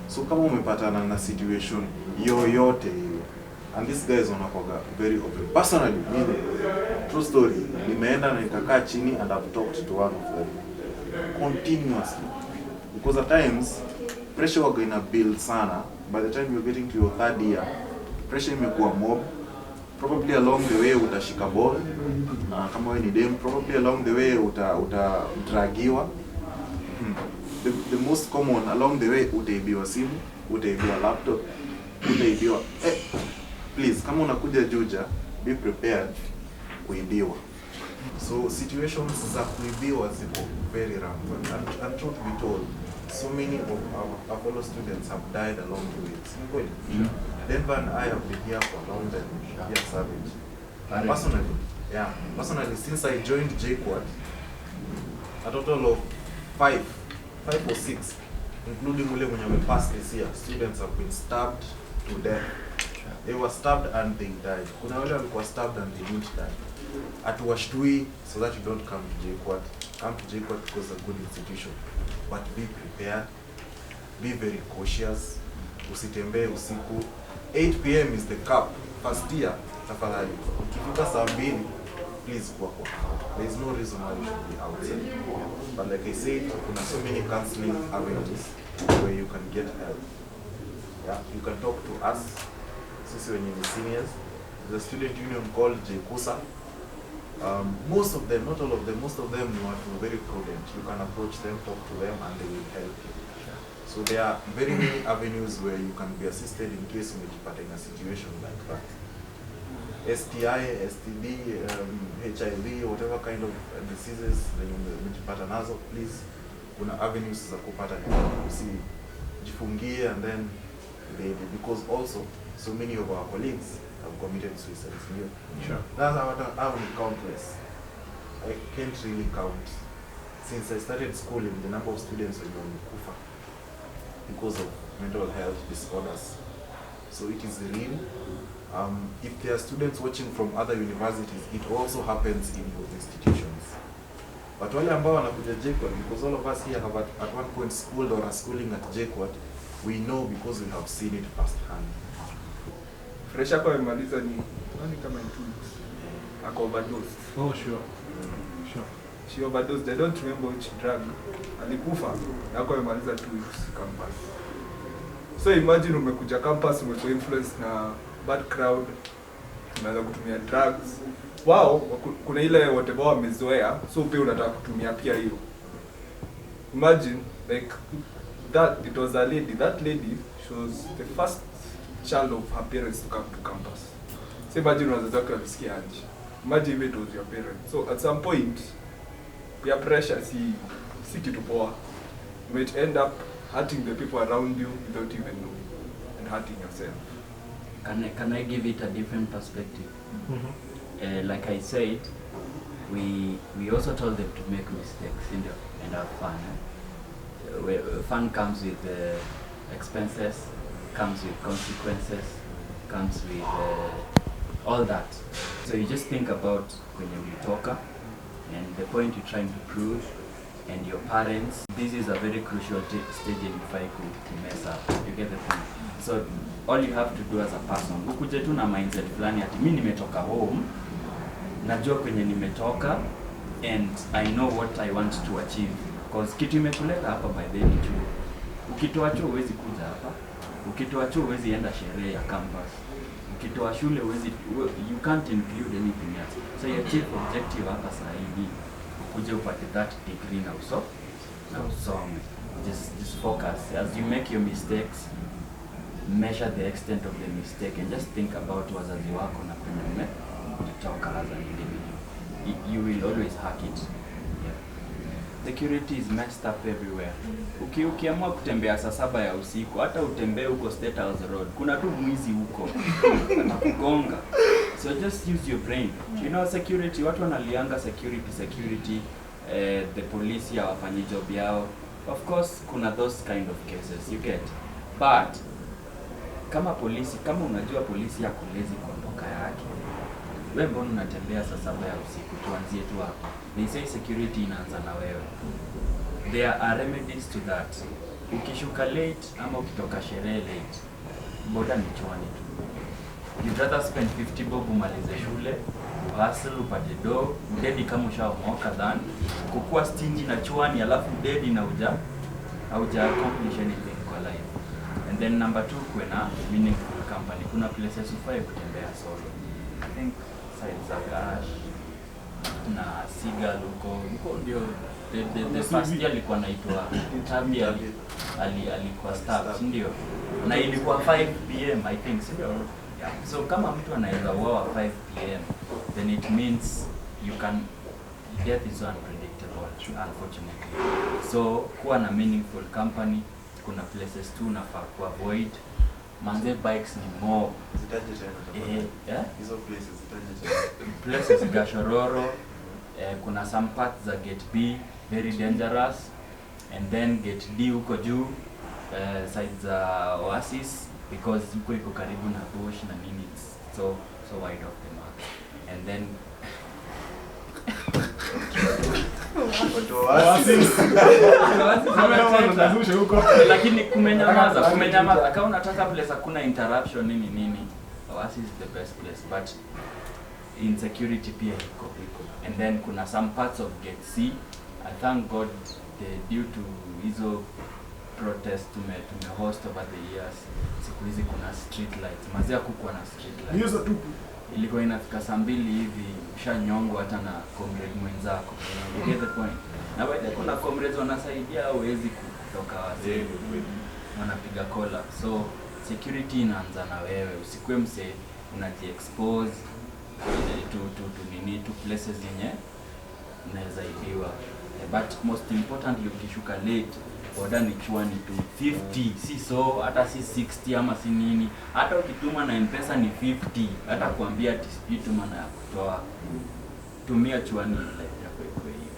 So kama umepatana na situation yoyote hiyo, and these guys wanakuwa very open. Personally, true story, nimeenda na nikakaa chini and I've talked to one of them continuously. Because at times, pressure waga ina build sana. By the time you're getting to your third year, pressure imekuwa mob. Probably along the way utashika ball. Kama wewe ni dem, probably along the way utadragiwa. The most common along the way utaibiwa simu, utaibiwa laptop, utaibiwa. Please, kama unakuja Juja, be prepared kuibiwa. So situations za kuibiwa ziko very rampant. And truth be told, so many of our fellow students have died along the way. Denver and I have been here for a long time. Here Savage. Personally, since I joined JKUAT, a total of 5 or 6, including ule mwenye amepass this year, students have been stabbed to death. They were stabbed and they died. Kuna wale walikuwa stabbed and they didn't die. Atuwashtui so that you don't come to JKUAT. Come to JKUAT because it's a good institution. But be prepared. Be very cautious. Usitembee usiku. 8 p.m. is the cap. First year, tafadhali. Ukifika saa 2, please walk. There is no reason why you should be outside. But like I said, kuna so many counseling avenues where you can get help. Yeah, you can talk to us. Sisi wenye ni seniors. There's a student union called JKUSA. Most of them, not all of them, most of them are very prudent. You can approach them, talk to them, and they will help you. So there are very many avenues where you can be assisted in case you are in a situation like that. STI, STD, HIV, whatever kind of diseases that you nazo, please, kuna avenues za kupata usijifungie and then because also so many of our colleagues have committed suicide. Sure. That's how countless. I can't really count. Since I started schooling, the number of students who kufa because of mental health disorders. So it is real. If there are students watching from other universities, it also happens in your institutions. But wale ambao wanakuja JKUAT, because all of us here have at one point schooled or are schooling at JKUAT, we know because we have seen it firsthand. Fresha kwa imaliza ni nani kama in 2 weeks. Ako overdose. Oh, sure. She overdosed. I don't remember which drug. Alikufa. Na kwa imaliza 2 weeks campus. So imagine umekuja campus, umekuwa influenced na bad crowd, unaanza kutumia drugs. Wow, kuna ile whatever wamezoea, so pia unataka kutumia pia hiyo. Imagine like that, it was a lady. That lady, she was the first child of her parents to come to campus. So imagine wazazi wake walisikia aje. Imagine it was your parents. So at some point, peer pressure si kitu poa. You might end up hurting the people around you without even knowing, and hurting yourself. Can I give it a different perspective? Like I said, we also told them to make mistakes and have fun. Fun comes with expenses, comes with consequences, comes with all that. So you just think about when you talk and the point you're trying to prove, and your parents. This is a very crucial stage in fight to mess up. You get the point? So all you have to do as a person, ukuje tu na mindset fulani ati mimi nimetoka home, najua kwenye nimetoka, and I know what I want to achieve. Because kitu imekuleta hapa by the way chuo. Ukitoa chuo huwezi kuja hapa. Ukitoa chuo huwezi enda sherehe ya campus. Ukitoa shule huwezi, you can't include anything else. So your chief objective hapa sasa hivi ukuje upate that degree na usome. Just focus. As you make your mistakes, measure the extent of the mistake and just think about wazazi wako na kwenye kutoka as an individual. You will always hack it. Yeah. Security is messed up everywhere. Ukiamua kutembea saa 7 ya usiku, hata utembee huko State House Road, kuna tu mwizi huko atakugonga. So just use your brain. You know, security, watu wanalianga security, the police hawafanyi job yao. Of course, kuna those kind of cases, you get. But kama unajua polisi yako lazy kuondoka yake, wewe mbona unatembea saa 7 ya usiku? Tuanzie tu hapo. They say security inaanza na wewe. There are remedies to that. Ukishuka late ama ukitoka sherehe late, boda ni chwani tu. You'd rather spend 50 bob umalize shule, uhustle, upate do, dedi kama ushaomoka than kukua stingy na chwani alafu dedi na hauja accomplish anything kwa life. And then number 2, kuwe na meaningful company. Kuna places ufai kutembea solo. I think sides za Gash na Seagull huko ndio the first year alikuwa anaitwa Tabi alikuwa staff, ndio. Na ilikuwa 5 PM I think, sio? Yeah. So kama mtu anaweza uawa 5 PM, then it means death is unpredictable, unfortunately. So kuwa na meaningful company, kuna places tu unafaa kuavoid. Manze bikes ni more. Zitaje tena. Yeah? Hizo places zitaje tena. Places Gashororo, kuna some parts za Gate B, very dangerous. And then Gate D huko juu, sides za Oasis, because huko iko karibu na bush na nini, it's so wide of the mark. And then lakini kumenyamaza. Kama unataka place hakuna interruption nini, Oasis is the best place, but insecurity pia iko. And then kuna some parts of Gate C, I thank God due to hizo protest tumehost over the years, siku hizi kuna street lights. Mazia kukuwa na street lights. Hizo tu Ilikuwa inafika saa 2 hivi ushanyongwa hata na comrade mwenzako. You get the point? Na baada kuna comrades wanasaidia hawezi kutoka wazee wanapiga kola. So security inaanza na wewe. Usikue mse unaji-expose to places yenye unaweza ibiwa. But most importantly, ukishuka late, boda ni chwani tu 50, si so hata si 60 ama si nini. Hata ukituma na M-Pesa ni 50, hata kuambia ati sijui tuma na ya kutoa. Tumia chwani like yako iko hiyo.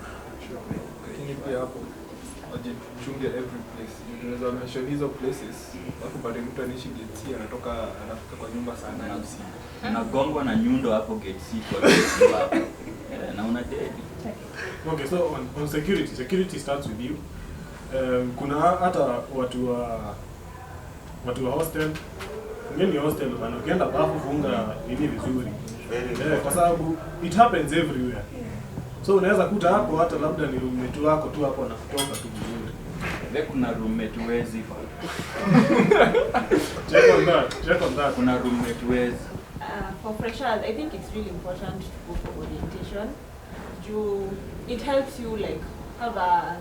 Lakini pia hapo wajichunge every place. Tunaweza mention hizo places. Hapo bado mtu anaishi Gate C anafika kwa nyumba sana usiku. Unagongwa na nyundo hapo Gate C kwa sababu na una dead. Okay, so on security starts with you. Kuna hata watu wa hostel. Ngeni hostel bana, ukienda bafu funga nini vizuri. Kwa sababu it happens everywhere. So unaweza kuta hapo hata labda ni roommate wako tu hapo na kutoka tu vizuri. Kuna roommate wezi. Check on that. Kuna roommate wezi. For freshers, I think it's really important to go for orientation. It helps you like have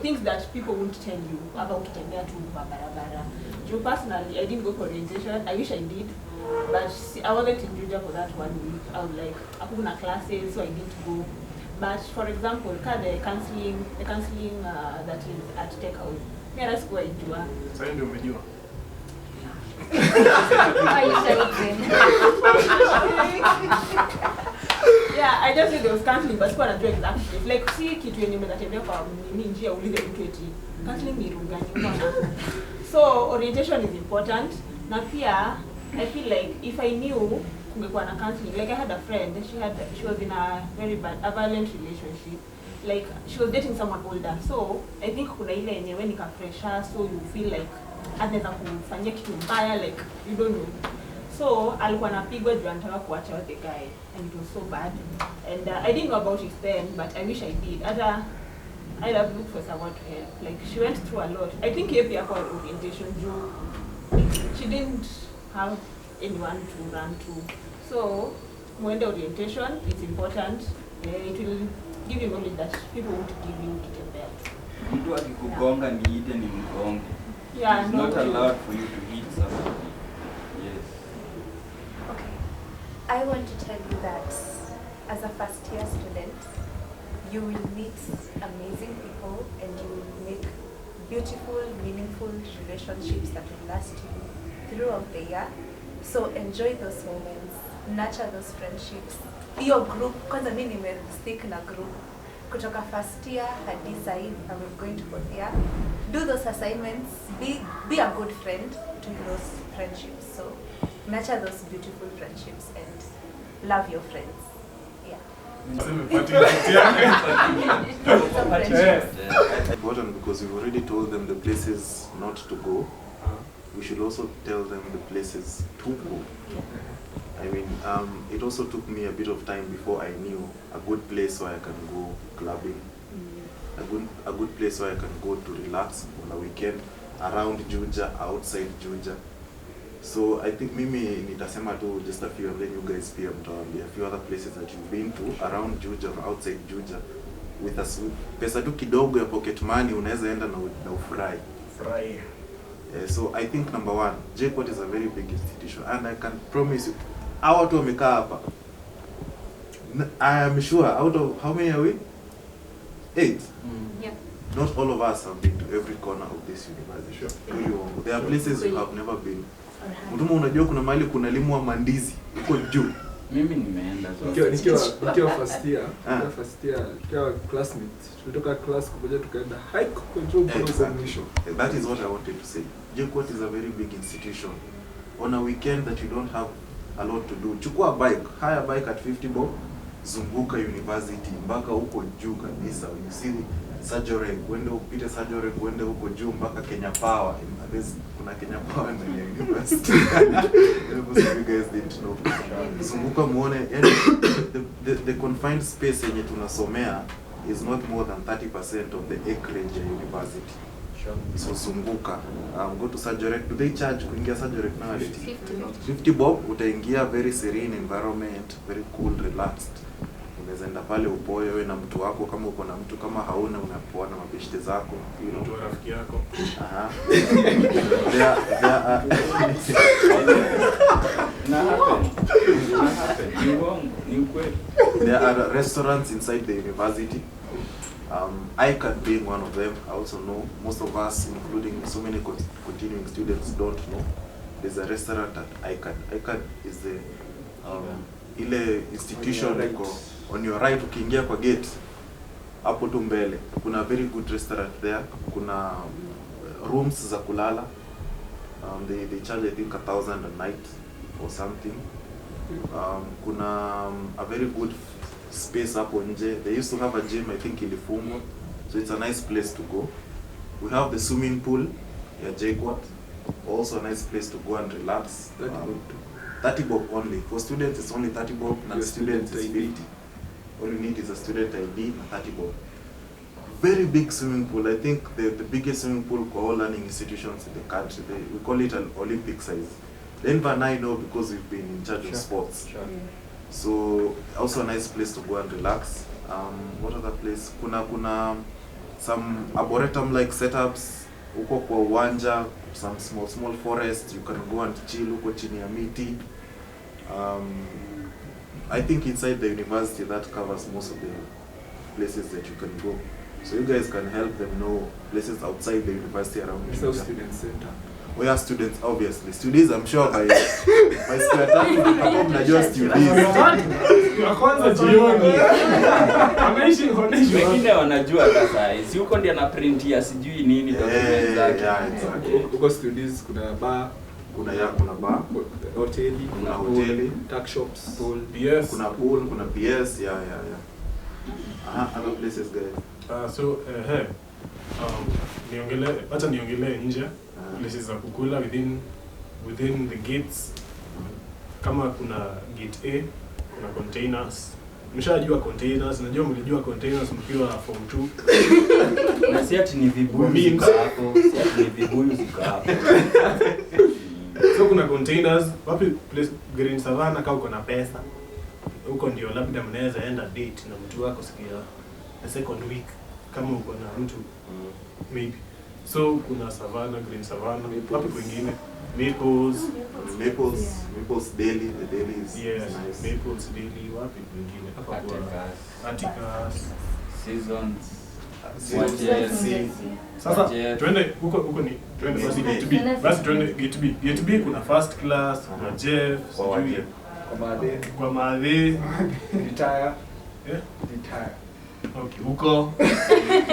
things that people won't tell you about kutembea tu barabara. Personally, I didn't go for orientation. I wish I did, but I wasn't in Georgia for that 1 week. I was like, hakuna classes, so I didn't go. But for example, the counseling that is at Tech House, me hata sikuwa ijua. Sasa ndio umejua. Yeah, I just knew there was counseling, but sikuwa najua exactly. Like, si kitu yenye mnatembea kwa njia ulize mtu eti counseling ni room gani, unaona? So orientation is important. Na pia I feel like if I knew kungekuwa na counseling, like I had a friend, she was in a violent relationship. Like she was dating someone older. So I think kuna ile yenye wewe ni ka fresher, so you feel like anaweza kufanyia kitu mbaya, like you don't know. So alikuwa anapigwa juu anataka kuacha the guy, and it was so bad. And I didn't know about it then, but I wish I did. I'd have looked for someone to help. Like she went through a lot. I think yeye pia kwa orientation juu she didn't have anyone to run to. So when the orientation, it's important. It will give you knowledge that people won't give you kitembea. Mtu akikugonga niite ni mgonge. Yeah, it's not allowed for you to hit somebody. Yes. Okay. I I want to tell you that as a first year student, you will meet amazing people and you will make beautiful, meaningful relationships that will last you throughout the year. So enjoy those moments, nurture those friendships. Your group, kwanza mimi nimestick na group. Kutoka first year hadi sahi, I'm going to fourth year. Do those assignments, be a good friend to those friendships. So nurture those beautiful friendships and love your friends. Important because we've already told them the places not to go. We should also tell them the places to go. I mean, it also took me a bit of time before I knew a good place where I can go clubbing, a good place where I can go to relax on a weekend around Juja, outside Juja. So I think mimi nitasema tu just a few and then you guys pia mtawaambia a few other places that you've been to around Juja or outside Juja with pesa tu kidogo ya pocket money unaweza enda na ufurahi. So I think number one, JKUAT is a very big institution and I can promise you, hawa watu wamekaa hapa, I am sure out of how many are we? 8. Yeah. Not all of us have been to every corner of this university. Sure. There are places you have never been. Mtumu unajua kuna mahali kuna limu wa mandizi uko juu. Mimi nimeenda zote. Nikiwa first year, nikiwa classmates, tulitoka class kuja tukaenda hike kwa juu kwa mwisho. That is what I wanted to say. JKUAT is a very big institution. On a weekend that you don't have a lot to do, chukua bike, hire bike at 50 bob, zunguka university mpaka huko juu kabisa. You see Sajoreg, uende upite Sajoreg, uende huko juu mpaka Kenya Power. Kuna Kenya Power ndani ya university. You guys didn't know. Zunguka muone, the confined space yenye tunasomea is not more than 30% of the acreage ya university. So zunguka, go to Sajoreg. Do they charge kuingia Sajoreg now? 50 bob, utaingia very serene environment, very cool, relaxed. Unaweza enda pale upoe wewe na mtu wako, kama uko na mtu, kama hauna unapoa na mabeshte zako, you know, mtu rafiki yako. There are restaurants inside the university. ICAD being one of them. I also know most of us, including so many continuing students, don't know. There's a restaurant at ICAD. ICAD is the ile institution iko on your right ukiingia kwa gate hapo tu mbele. Kuna very good restaurant there. Kuna rooms za kulala. They charge I think 1,000 a night or something. Kuna a very good space hapo nje. They used to have a gym, I think ilifungwa. So it's a nice place to go. We have the swimming pool at JKUAT. Also a nice place to go and relax. 30 bob only. For students it's only 30 bob, and students is 50. All you need is a student ID and 30 bob. Very big swimming pool. I think the biggest swimming pool for all learning institutions in the country. We call it an Olympic size. Denver and I know because we've been in charge of sports. Sure. So also a nice place to go and relax. What other place? Kuna some arboretum like setups. Uko kwa uwanja, some small forest. You can go and chill uko chini ya miti. I think inside the university that covers most of the places that you can go. So you guys can help them know places outside the university around the student center. We are students, obviously. Studies, I'm sure by square time, tutakuwa mnajua studies. Kwanza jioni. Wanaishi. Wengine wanajua sasa. Si huko ndio na print ya sijui nini document zake. Huko studies kuna bar, kuna bar, hoteli, kuna hoteli, tuck shops, pool, PS, kuna pool, kuna PS, other places guys. Niongelee nje places za kukula within the gates. Kama kuna gate A, kuna containers. Mshajua containers, najua mlijua containers mkiwa form 2. Na si ati ni vibuyu ziko hapo, si ati ni vibuyu ziko hapo. So kuna containers, wapi place Green Savannah kama uko na pesa. Huko ndio labda mnaweza enda date na mtu wako siku ya the second week kama uko na mtu maybe. So kuna Savannah, Green Savannah, wapi kwingine? Maples. Maples Daily, the Daily is Yes, nice. Maples Daily, wapi kwingine? Hapa kwa Atticus. Seasons. Sasa twende huko ni twende basi Gate B. Basi twende Gate B. Gate B kuna first class, kuna Jeff, sijui kwa Madhe. Retire. Eh? Retire. Okay, huko.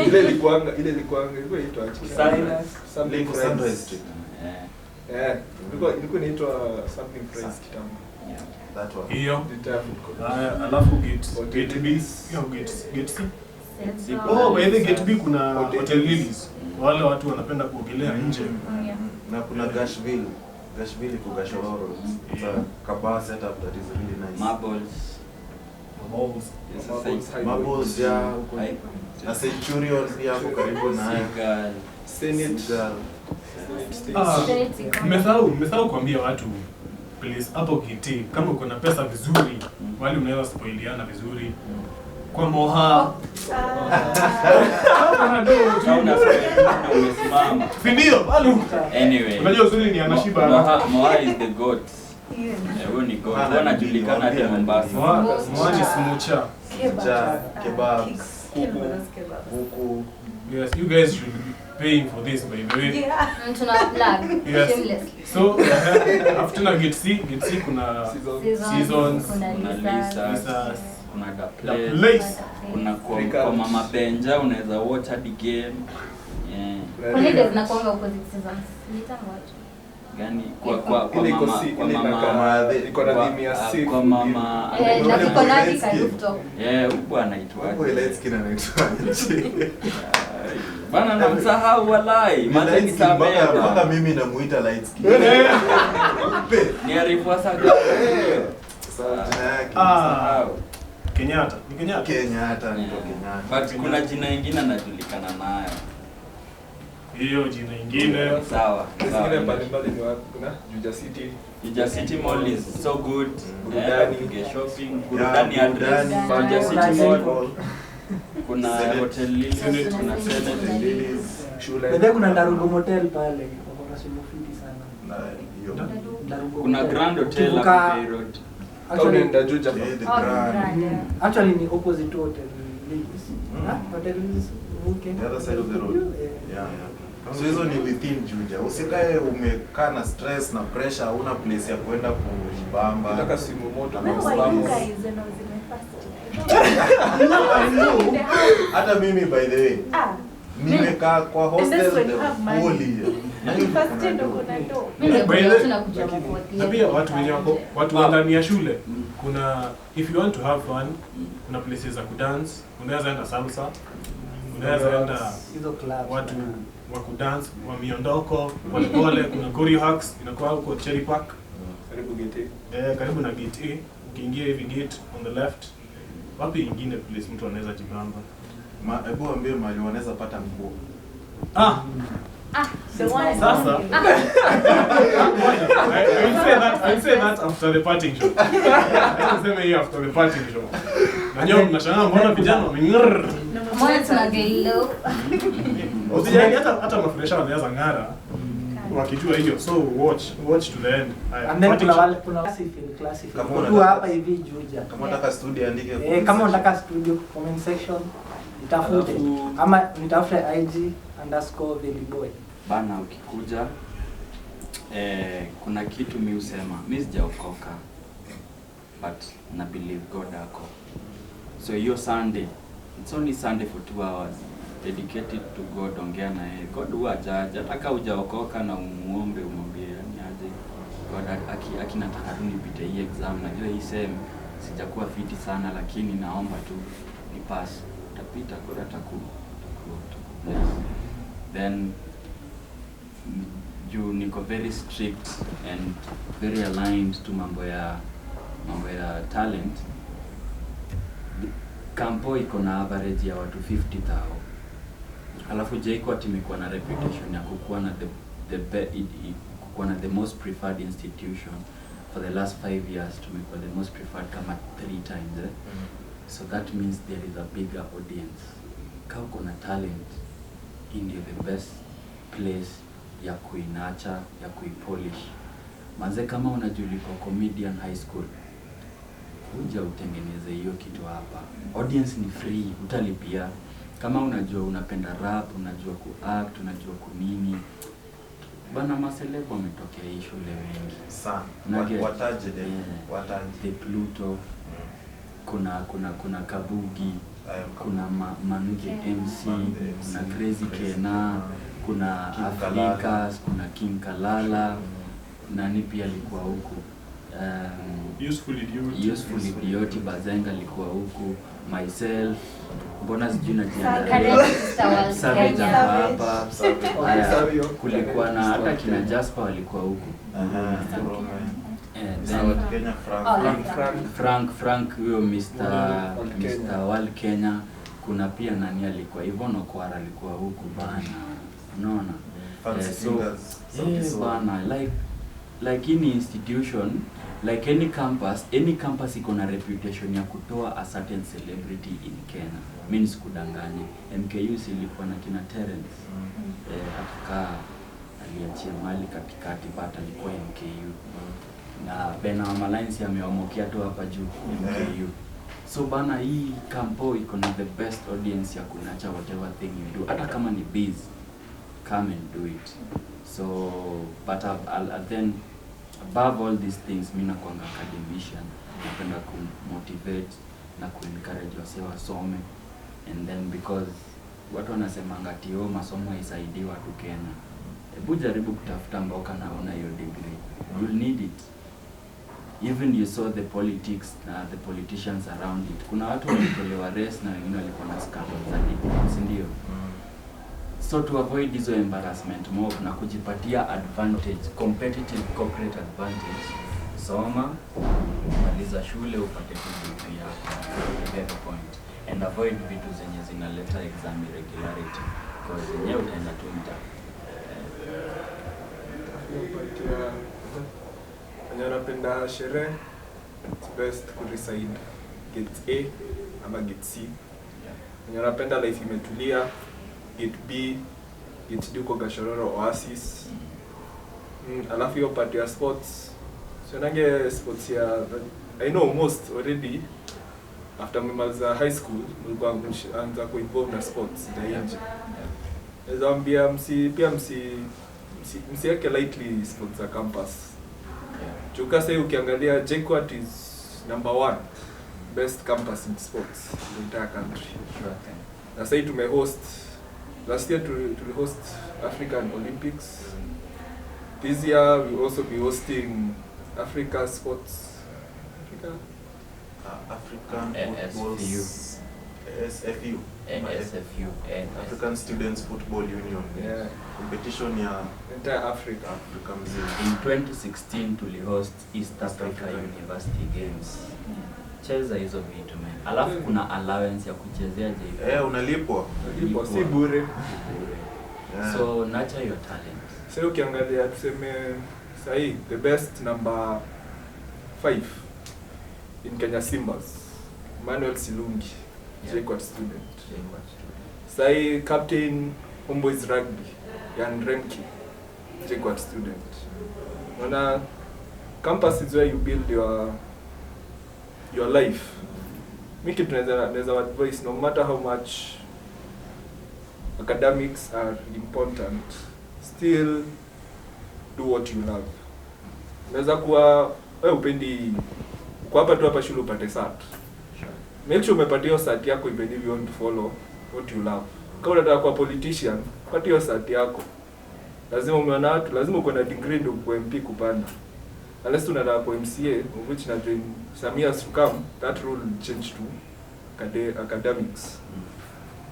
Ile ilikuwa inaitwa something Lake Sunrise friends. Street. Ilikuwa inaitwa something friends kitambo. That one. Hiyo. Retire food court. Alafu Gate B. Hiyo Gate C. Oh, by the Gate B kuna Hotel Lilies. Wale watu wanapenda kuogelea nje. Na kuna Gashville iko Gashororo. It's a Kabah setup that is really nice. Marbles. Marbles ya huko. Na Centurions pia hapo karibu na haya. Senate. Nimesahau kuambia watu please hapo Gate kama uko na pesa vizuri, wale unaweza spoiliana vizuri. Kwa Moha. Umesimama. Sindio? Balu. Anyway. Unajua uzuri ni anashiba. Moha is the goat. Huyo ni goat. Wanajulikana hadi Mombasa. Moha ni smucha. Kebabs. Huku. Yes, you guys should be paying for this by the way. And tuna plug Yes. shamelessly. So, after na Gate C kuna Seasons, kuna Kuna Lisa. Lisas, kuna The the Place. place. Kuna kwa Mama Benja unaweza watch hadi game. Kwa nini zinakuanga opposite seasons? Nitango watu. Gani kwa Ile iko mama si- kwa ile mama iko na theme ya safe. kwa mama Na ziko na hadi ka rooftop. huko anaitwa Huko light skin anaitwa. bana namsahau walai mazeni Mpaka sabeba mimi namuita light skin. ni arifu saga Kenyatta. Ni Kenyatta. Kenyatta ndio Kenyatta. but kuna jina ingine anajulikana nayo Hiyo jina ingine. sawa Zingine mbalimbali ni wapi? Kuna Juja City. Juja City Mall is so good. Burudani. Pige shopping, burudani address. burudani. Juja City Mall. Kuna Senate. Hotel Lilies, kuna Senate. Lilies. Shule. Bedhe kuna Ndarugo Motel pale, wako na simu fiti sana. Na hiyo. Ndarugo Kuna Motel. Grand Hotel Ukivuka- hapo Bay Road. Kama Actually, unaenda Juja. The Oh, Grand. grand. actually ni opposite to Hotel Lilies. Hotel Lilies, okay. The other side of the road. Yeah. So hizo ni within Juja. Usikae umekaa na stress na pressure, una place ya kwenda kujibamba. Nataka simu moto. Where were you guys when I was in my first year? Hata mimi by the way, nimekaa kwa hostel And that's when the you have money. whole year. First year ndo kuna do. Mimi ndio By the- kuna tunakuja makothi. Na pia watu wenye wako watu wa ndani ya shule kuna if you want to have fun kuna places za kudance, unaweza enda salsa, unaweza enda Hizo clubs. watu wa kudance wa miondoko polepole, kuna choreo hacks inakuwa huko Cherry Park Karibu Gate. karibu na Gate A. Ukiingia hivi gate on the left, wapi ingine place mtu anaweza jibamba? Hebu ambie mali wanaweza pata nguo. The one and Sasa only. I'll say that after the parting show. Nasema hiyo after the parting show. Najua mnashangaa mbona vijana wameng'rrr. Mbona tuna gelo? Usijali hata mafresha wanaweza ng'ara wakijua hiyo. So watch to the end. Haya, And then parting kuna show. wale kuna classic. Kama Tu unataka- hapa hivi Juja. Kama unataka studio andike. Kama unataka studio comment section nitafute Alafu- ama nitafute IG_Veliboy. Bana ukikuja kuna kitu mi usema mi sijaokoka but na believe God ako. So hiyo Sunday, it's only Sunday for 2 hours dedicated to God. Ongea na yeye. God huwa jaja hata hujaokoka na umuombe umwambie yani aje God akinataka tu nipite hii exam, najua hii sem sijakuwa fiti sana lakini naomba tu ni pass, utapita God ataku then juu niko very strict and very aligned to mambo ya talent. Kampo iko na average ya watu 50,000. Alafu JKUAT imekuwa na reputation ya kukuwa na kukuwa na the most preferred institution for the last 5 years. Tumekuwa the most preferred kama 3 times. So that means there is a bigger audience. Kama uko na talent, hii ndio the best place ya kuinacha, ya kuipolish. Manze kama unajulikwa comedian high school, kuja utengeneze hiyo kitu hapa. Audience ni free, utalipia. Kama unajua unapenda rap, unajua kuact, unajua kunini. Bana maselebo wametokea hii shule wengi. Sana. Wataje The Pluto. Kuna Kabugi, kuna Manuke MC, kuna Crazy Kena, kuna Afrikas, kuna King Kalala, nani pia alikuwa huku. Useful Idiot Bazenga alikuwa huku, myself, mbona sijui najiangalia. Savage hapa. Kulikuwa na hata kina Jasper walikuwa huku. Kenya Frank huyo Mr. World Kenya. Kuna pia nani alikuwa Yvonne Okwara alikuwa huku bana, unaona. Bana like any institution, like any campus iko na reputation ya kutoa a certain celebrity in Kenya. Mimi sikudanganye, MKU ilikuwa na kina Terence akakaa aliachia mali katikati but alikuwa MKU. Na Bena Malines ameomokea tu hapa juu MKU. So bana hii campo iko na the best audience ya kunacha whatever thing you do. Hata kama ni biz, come and do it. So but then above all these things, mimi nakuanga academician. Napenda kumotivate na kuencourage wase wasome. And then because watu wanasemanga ati masomo isaidii watu Kenya. Hebu jaribu kutafuta mboka na una hiyo degree. You'll need it. Even you saw the politics na the politicians around it. Kuna watu walitolewa race na wengine walikuwa na scandal za diplomacy, si ndio? So to avoid hizo embarrassment mob na kujipatia advantage, competitive corporate advantage, soma, maliza shule upate degree yako. Get the point. And avoid vitu zenye zinaleta exam irregularity because yenyewe utaenda tu mta. Wenye wanapenda sherehe, it's best kurecite gate A ama gate C. Wenye wanapenda life imetulia, gate B, gate D uko Gashororo Oasis. Alafu hiyo part ya sports, sionange sports ya, I know most already, after mmaliza high school, mlikuwa mnaanza kuinvolve na sports na nje. Zambia msiweke lightly sports za campus. Chuka say ukiangalia JKUAT is #1 best campus in sports in the entire country. Na sasa tumehost last year to host African Olympics. This year we also be hosting Africa Sports African Football SFU. African Students Football Union. Yeah. Competition ya entire Africa mzima. In 2016 tulihost East Africa University Games. Cheza hizo vitu man. Alafu kuna allowance ya kuchezea JV. Unalipwa si bure. So nurture your talent. Sasa ukiangalia tuseme sahi the best number 5 in Kenya Simbas, Manuel Silungi, JKUAT student. Sahi captain Homeboys Rugby, Yan Remki, JKUAT student. Wana campus is where you build your life. Make it as our advice, no matter how much academics are important, still do what you love. Unaweza kuwa wewe upendi kwa hapa tu hapa shule upate sat. Make sure umepata hiyo sat yako even if you want to follow what you love. Kama unataka kuwa politician, pata hiyo sat yako. Lazima umeona watu, lazima uko na degree ndio kwa MP kupanda. Unless unataka kwa MCA, which na dream some years to come, that rule will change to academics.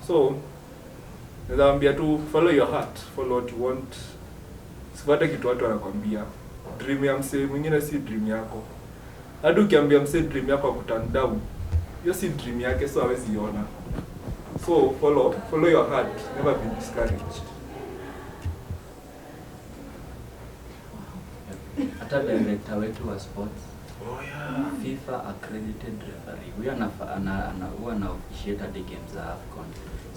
So naambia tu follow your heart, follow what you want. Sifuate kitu watu wanakwambia. Dream ya msee mwingine si dream yako. Hadi ukiambia msee dream yako akuturn down, hiyo si dream yake, so hawezi iona. So follow your heart, never be discouraged. Hata director wetu wa sports, FIFA accredited referee, huyo ana officiate the games za AFCON.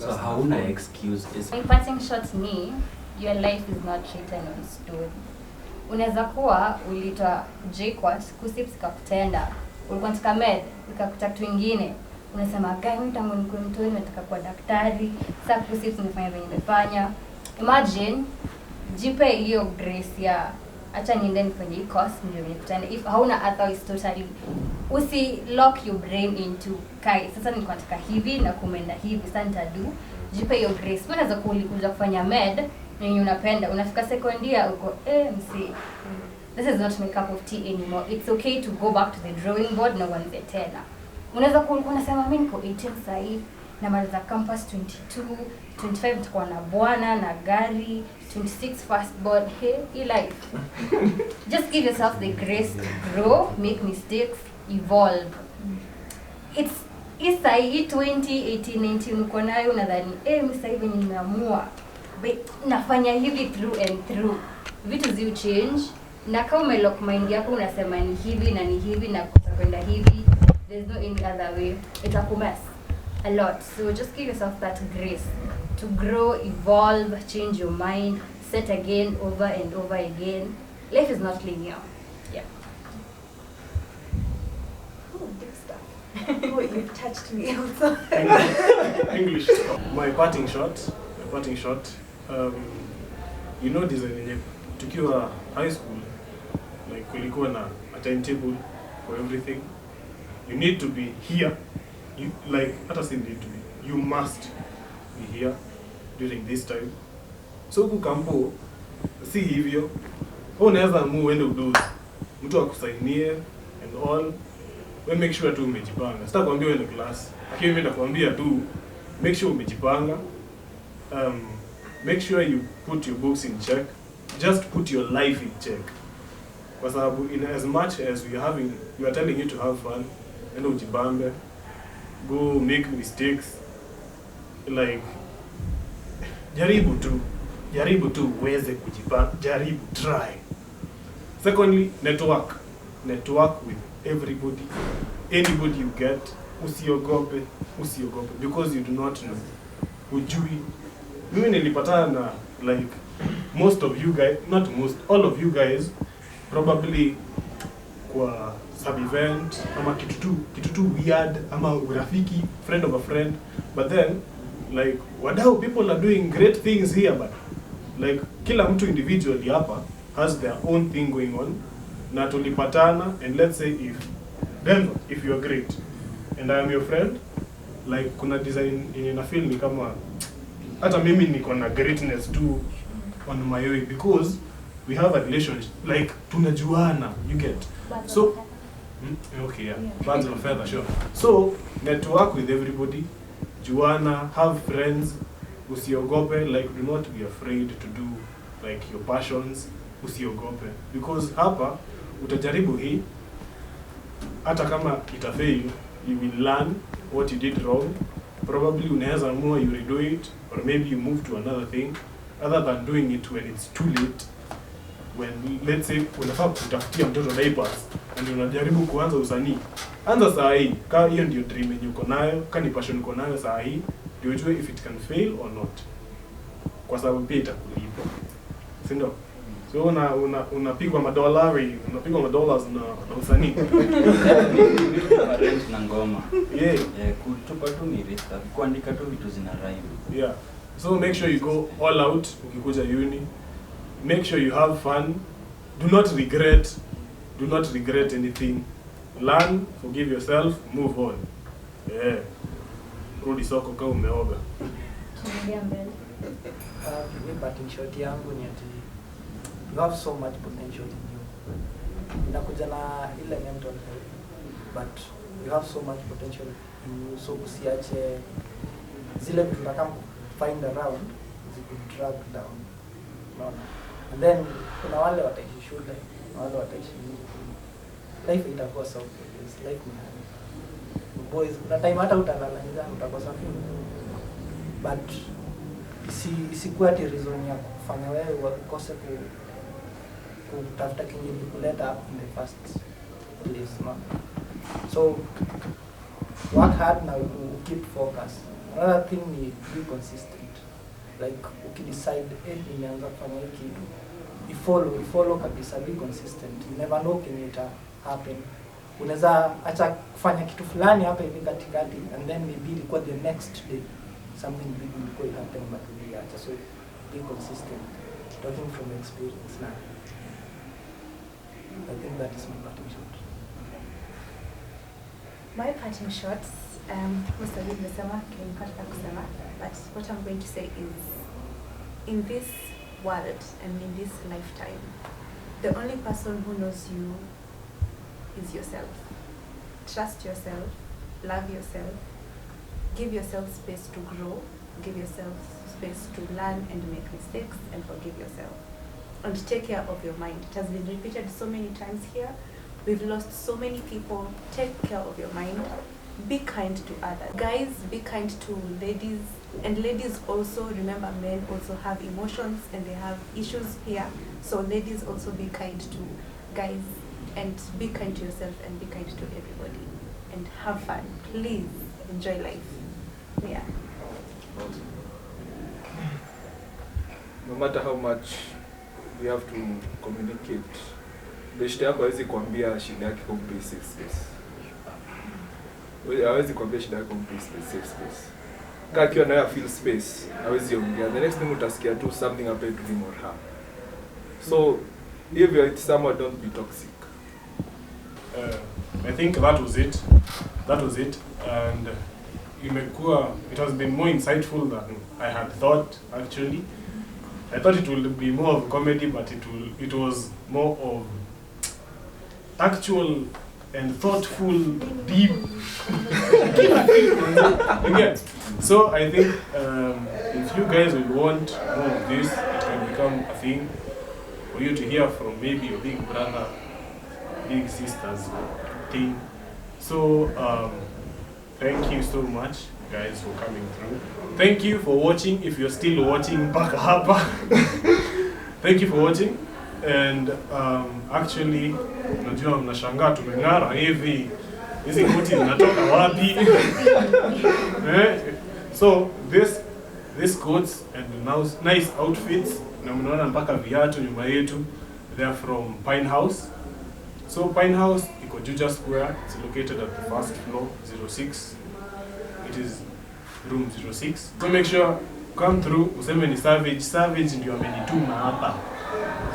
So hauna excuse. My parting shot ni your life is not written on stone. Unaweza kuwa ulitoa JKUAT KUSSIPS ikakutenda, ulikuwa unataka med ikakuta kitu kingine, unasema gani tangu nikuwe mtoi nataka kuwa daktari, sasa KUSSIPS nimefanya venye nimefanya. Imagine jipe hiyo grace ya acha niende nifanye hii course ndio nikutane. If hauna otherwise totally usi lock your brain into kai sasa niko nataka hivi na kumenda hivi sasa nitadu. Jipe hiyo grace. Unaweza kuja kufanya med na unapenda, unafika second year uko MC, this is not my cup of tea anymore. It's okay to go back to the drawing board na uanze tena. Unaweza kuwa unasema mimi niko 18 sasa hivi na maliza campus 22, 25 nitakuwa na bwana na gari, 26 first born. Hey, life. Just give yourself the grace to grow, make mistakes, evolve. It's isa hii 20, 18, 19 uko nayo nadhani mimi sasa hivi nimeamua nafanya hivi through and through. Vitu zi change na kama umelock mind yako unasema ni hivi na ni hivi na kwenda hivi, there's no any other way, itakumess a lot. So just give yourself that grace to grow, evolve, change your mind, set again over and over again. Life is not linear. Yeah. Oh, deep stuff. Oh, you've touched me also. English. My parting shot. You know design yenye tukiwa high school, like kulikuwa na a timetable for everything. You need to be here. You like hata si need to be. You must be here during this time. So huku kampo si hivyo. Unaweza uende udozi. Mtu akusainie and all. We make sure tu umejipanga. Sitakwambia uende class. Lakini mimi nakwambia tu make sure umejipanga. Make sure you put your books in check. Just put your life in check. Kwa sababu in as much as we are telling you to have fun, enda ujibambe, go make mistakes, like jaribu tu uweze kujipanga, jaribu, try. Secondly, network with everybody, anybody you get. Usiogope because you do not know. Ujui. Mimi nilipatana na like most of you guys, not most, all of you guys probably kwa sub event ama kitu tu weird ama urafiki, friend of a friend, but then like wadau, people are doing great things here, but like kila mtu individually hapa has their own thing going on na tulipatana. And let's say if you are great and I am your friend, like kuna design yenye na feel ni kama hata mimi niko na greatness too on my way because we have a relationship, like tunajuana, you get. So okay, yeah, birds of a feather, sure. So network with everybody, juana, have friends, usiogope, like do not be afraid to do like your passions, usiogope, because hapa utajaribu hii, hata kama itafail, you will learn what you did wrong. Probably unaweza amua you redo it, or maybe you move to another thing other than doing it when it's too late. When let's say unafaa kutafutia mtoto diapers and unajaribu kuanza usanii, anza saa hii. Kama hiyo ndio dream yenye uko nayo, kama ni passion uko nayo saa hii, ndio ujue if it can fail or not, kwa sababu pia itakulipa, si ndio? So unapigwa madolari, unapigwa madollars na usanii. Rent na ngoma. Yeah. Kutupa tu ni risk, kuandika tu vitu zina rhyme. Yeah. So make sure you go all out ukikuja uni. Make sure you have fun. Do not regret anything. Learn, forgive yourself, move on. Yeah. Rudi soko kama umeoga. Tunaendelea mbele. Parting shot yangu ni ati you have so much potential in you. Inakuja na ile mental health, but you have so much potential in you, so usiache zile vitu unataka find around drag down. Unaona? And then kuna wale wataishi shule, na wale wataishi life itakuwa so good. Life ni boys, kuna time hata utalala njaa, utakosa food. But isikuwa ati reason ya kufanya wewe ukose kutafuta kinyi kuleta up in the first place, no? So work hard now, keep focus. Another thing is be consistent. like ukidecide nimeanza kufanya hiki follow kabisa, be consistent. You never know when it happen. Unaweza acha kufanya kitu fulani hapa hivi katikati and then maybe ilikuwa the next day something big will happen, but we are just so be consistent. Talking from experience now. I think that is my parting shot. My parting shots, most of it nimesema kimepata kusema, but what I'm going to say is, in this world and in this lifetime, the only person who knows you is yourself. Trust yourself, love yourself, give yourself space to grow, give yourself space to learn and make mistakes, and forgive yourself. And take care of your mind. It has been repeated so many times here. We've lost so many people. Take care of your mind. Be kind to others. Guys, be kind to ladies. And ladies also, remember, men also have emotions and they have issues here. So ladies also be kind to guys, and be kind to yourself and be kind to everybody. And have fun. Please enjoy life. Yeah. No matter how much we have to communicate, beshte yako hawezi kuambia shida yake kumpe safe space. Hawezi kuambia shida yako kumpe safe space. Kama akiwa nayo feel space, hawezi ongea. The next thing utasikia tu something happened to him or her. So if you're with someone, don't be toxic. I think that was it. And it has been more insightful than I had thought, actually. I thought it would be more of comedy, but it was more of actual and thoughtful, deep. Again, so I think if you guys will want more of this, it can become a thing for you to hear from maybe your big brother, big sisters thing. So thank you so much, guys, for coming through. Thank you for watching. If you're still watching, mpaka hapa. Thank you for watching. And actually, najua mnashangaa tumeng'ara hivi. Hizi koti zinatoka wapi? So this coats and nice outfits, na mnaona mpaka viatu nyuma yetu, they are from Pine House. So Pine House iko Juja Square. It's located at the first floor, 06. It is room 06. So make sure come through. Useme ni Savage ndio amenituma hapa.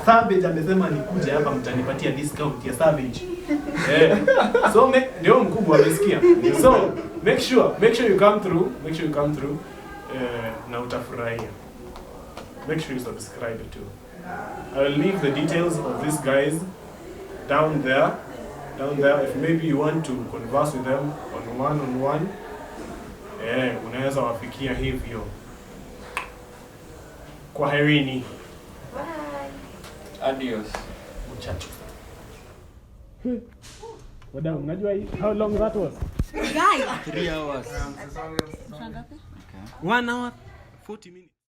Savage amesema nikuje hapa mtanipatia discount ya Savage. So ndio mkubwa amesikia. So make sure you come through. Na utafurahia. Make sure you subscribe too. I will leave the details of these guys down there. If maybe you want to converse with them on one, unaweza wafikia hivyo. Kwaherini. Bye. Adios. Muchacho. Wadau, unajua how long that was? 3 hours. Okay. 1 hour 40 minutes.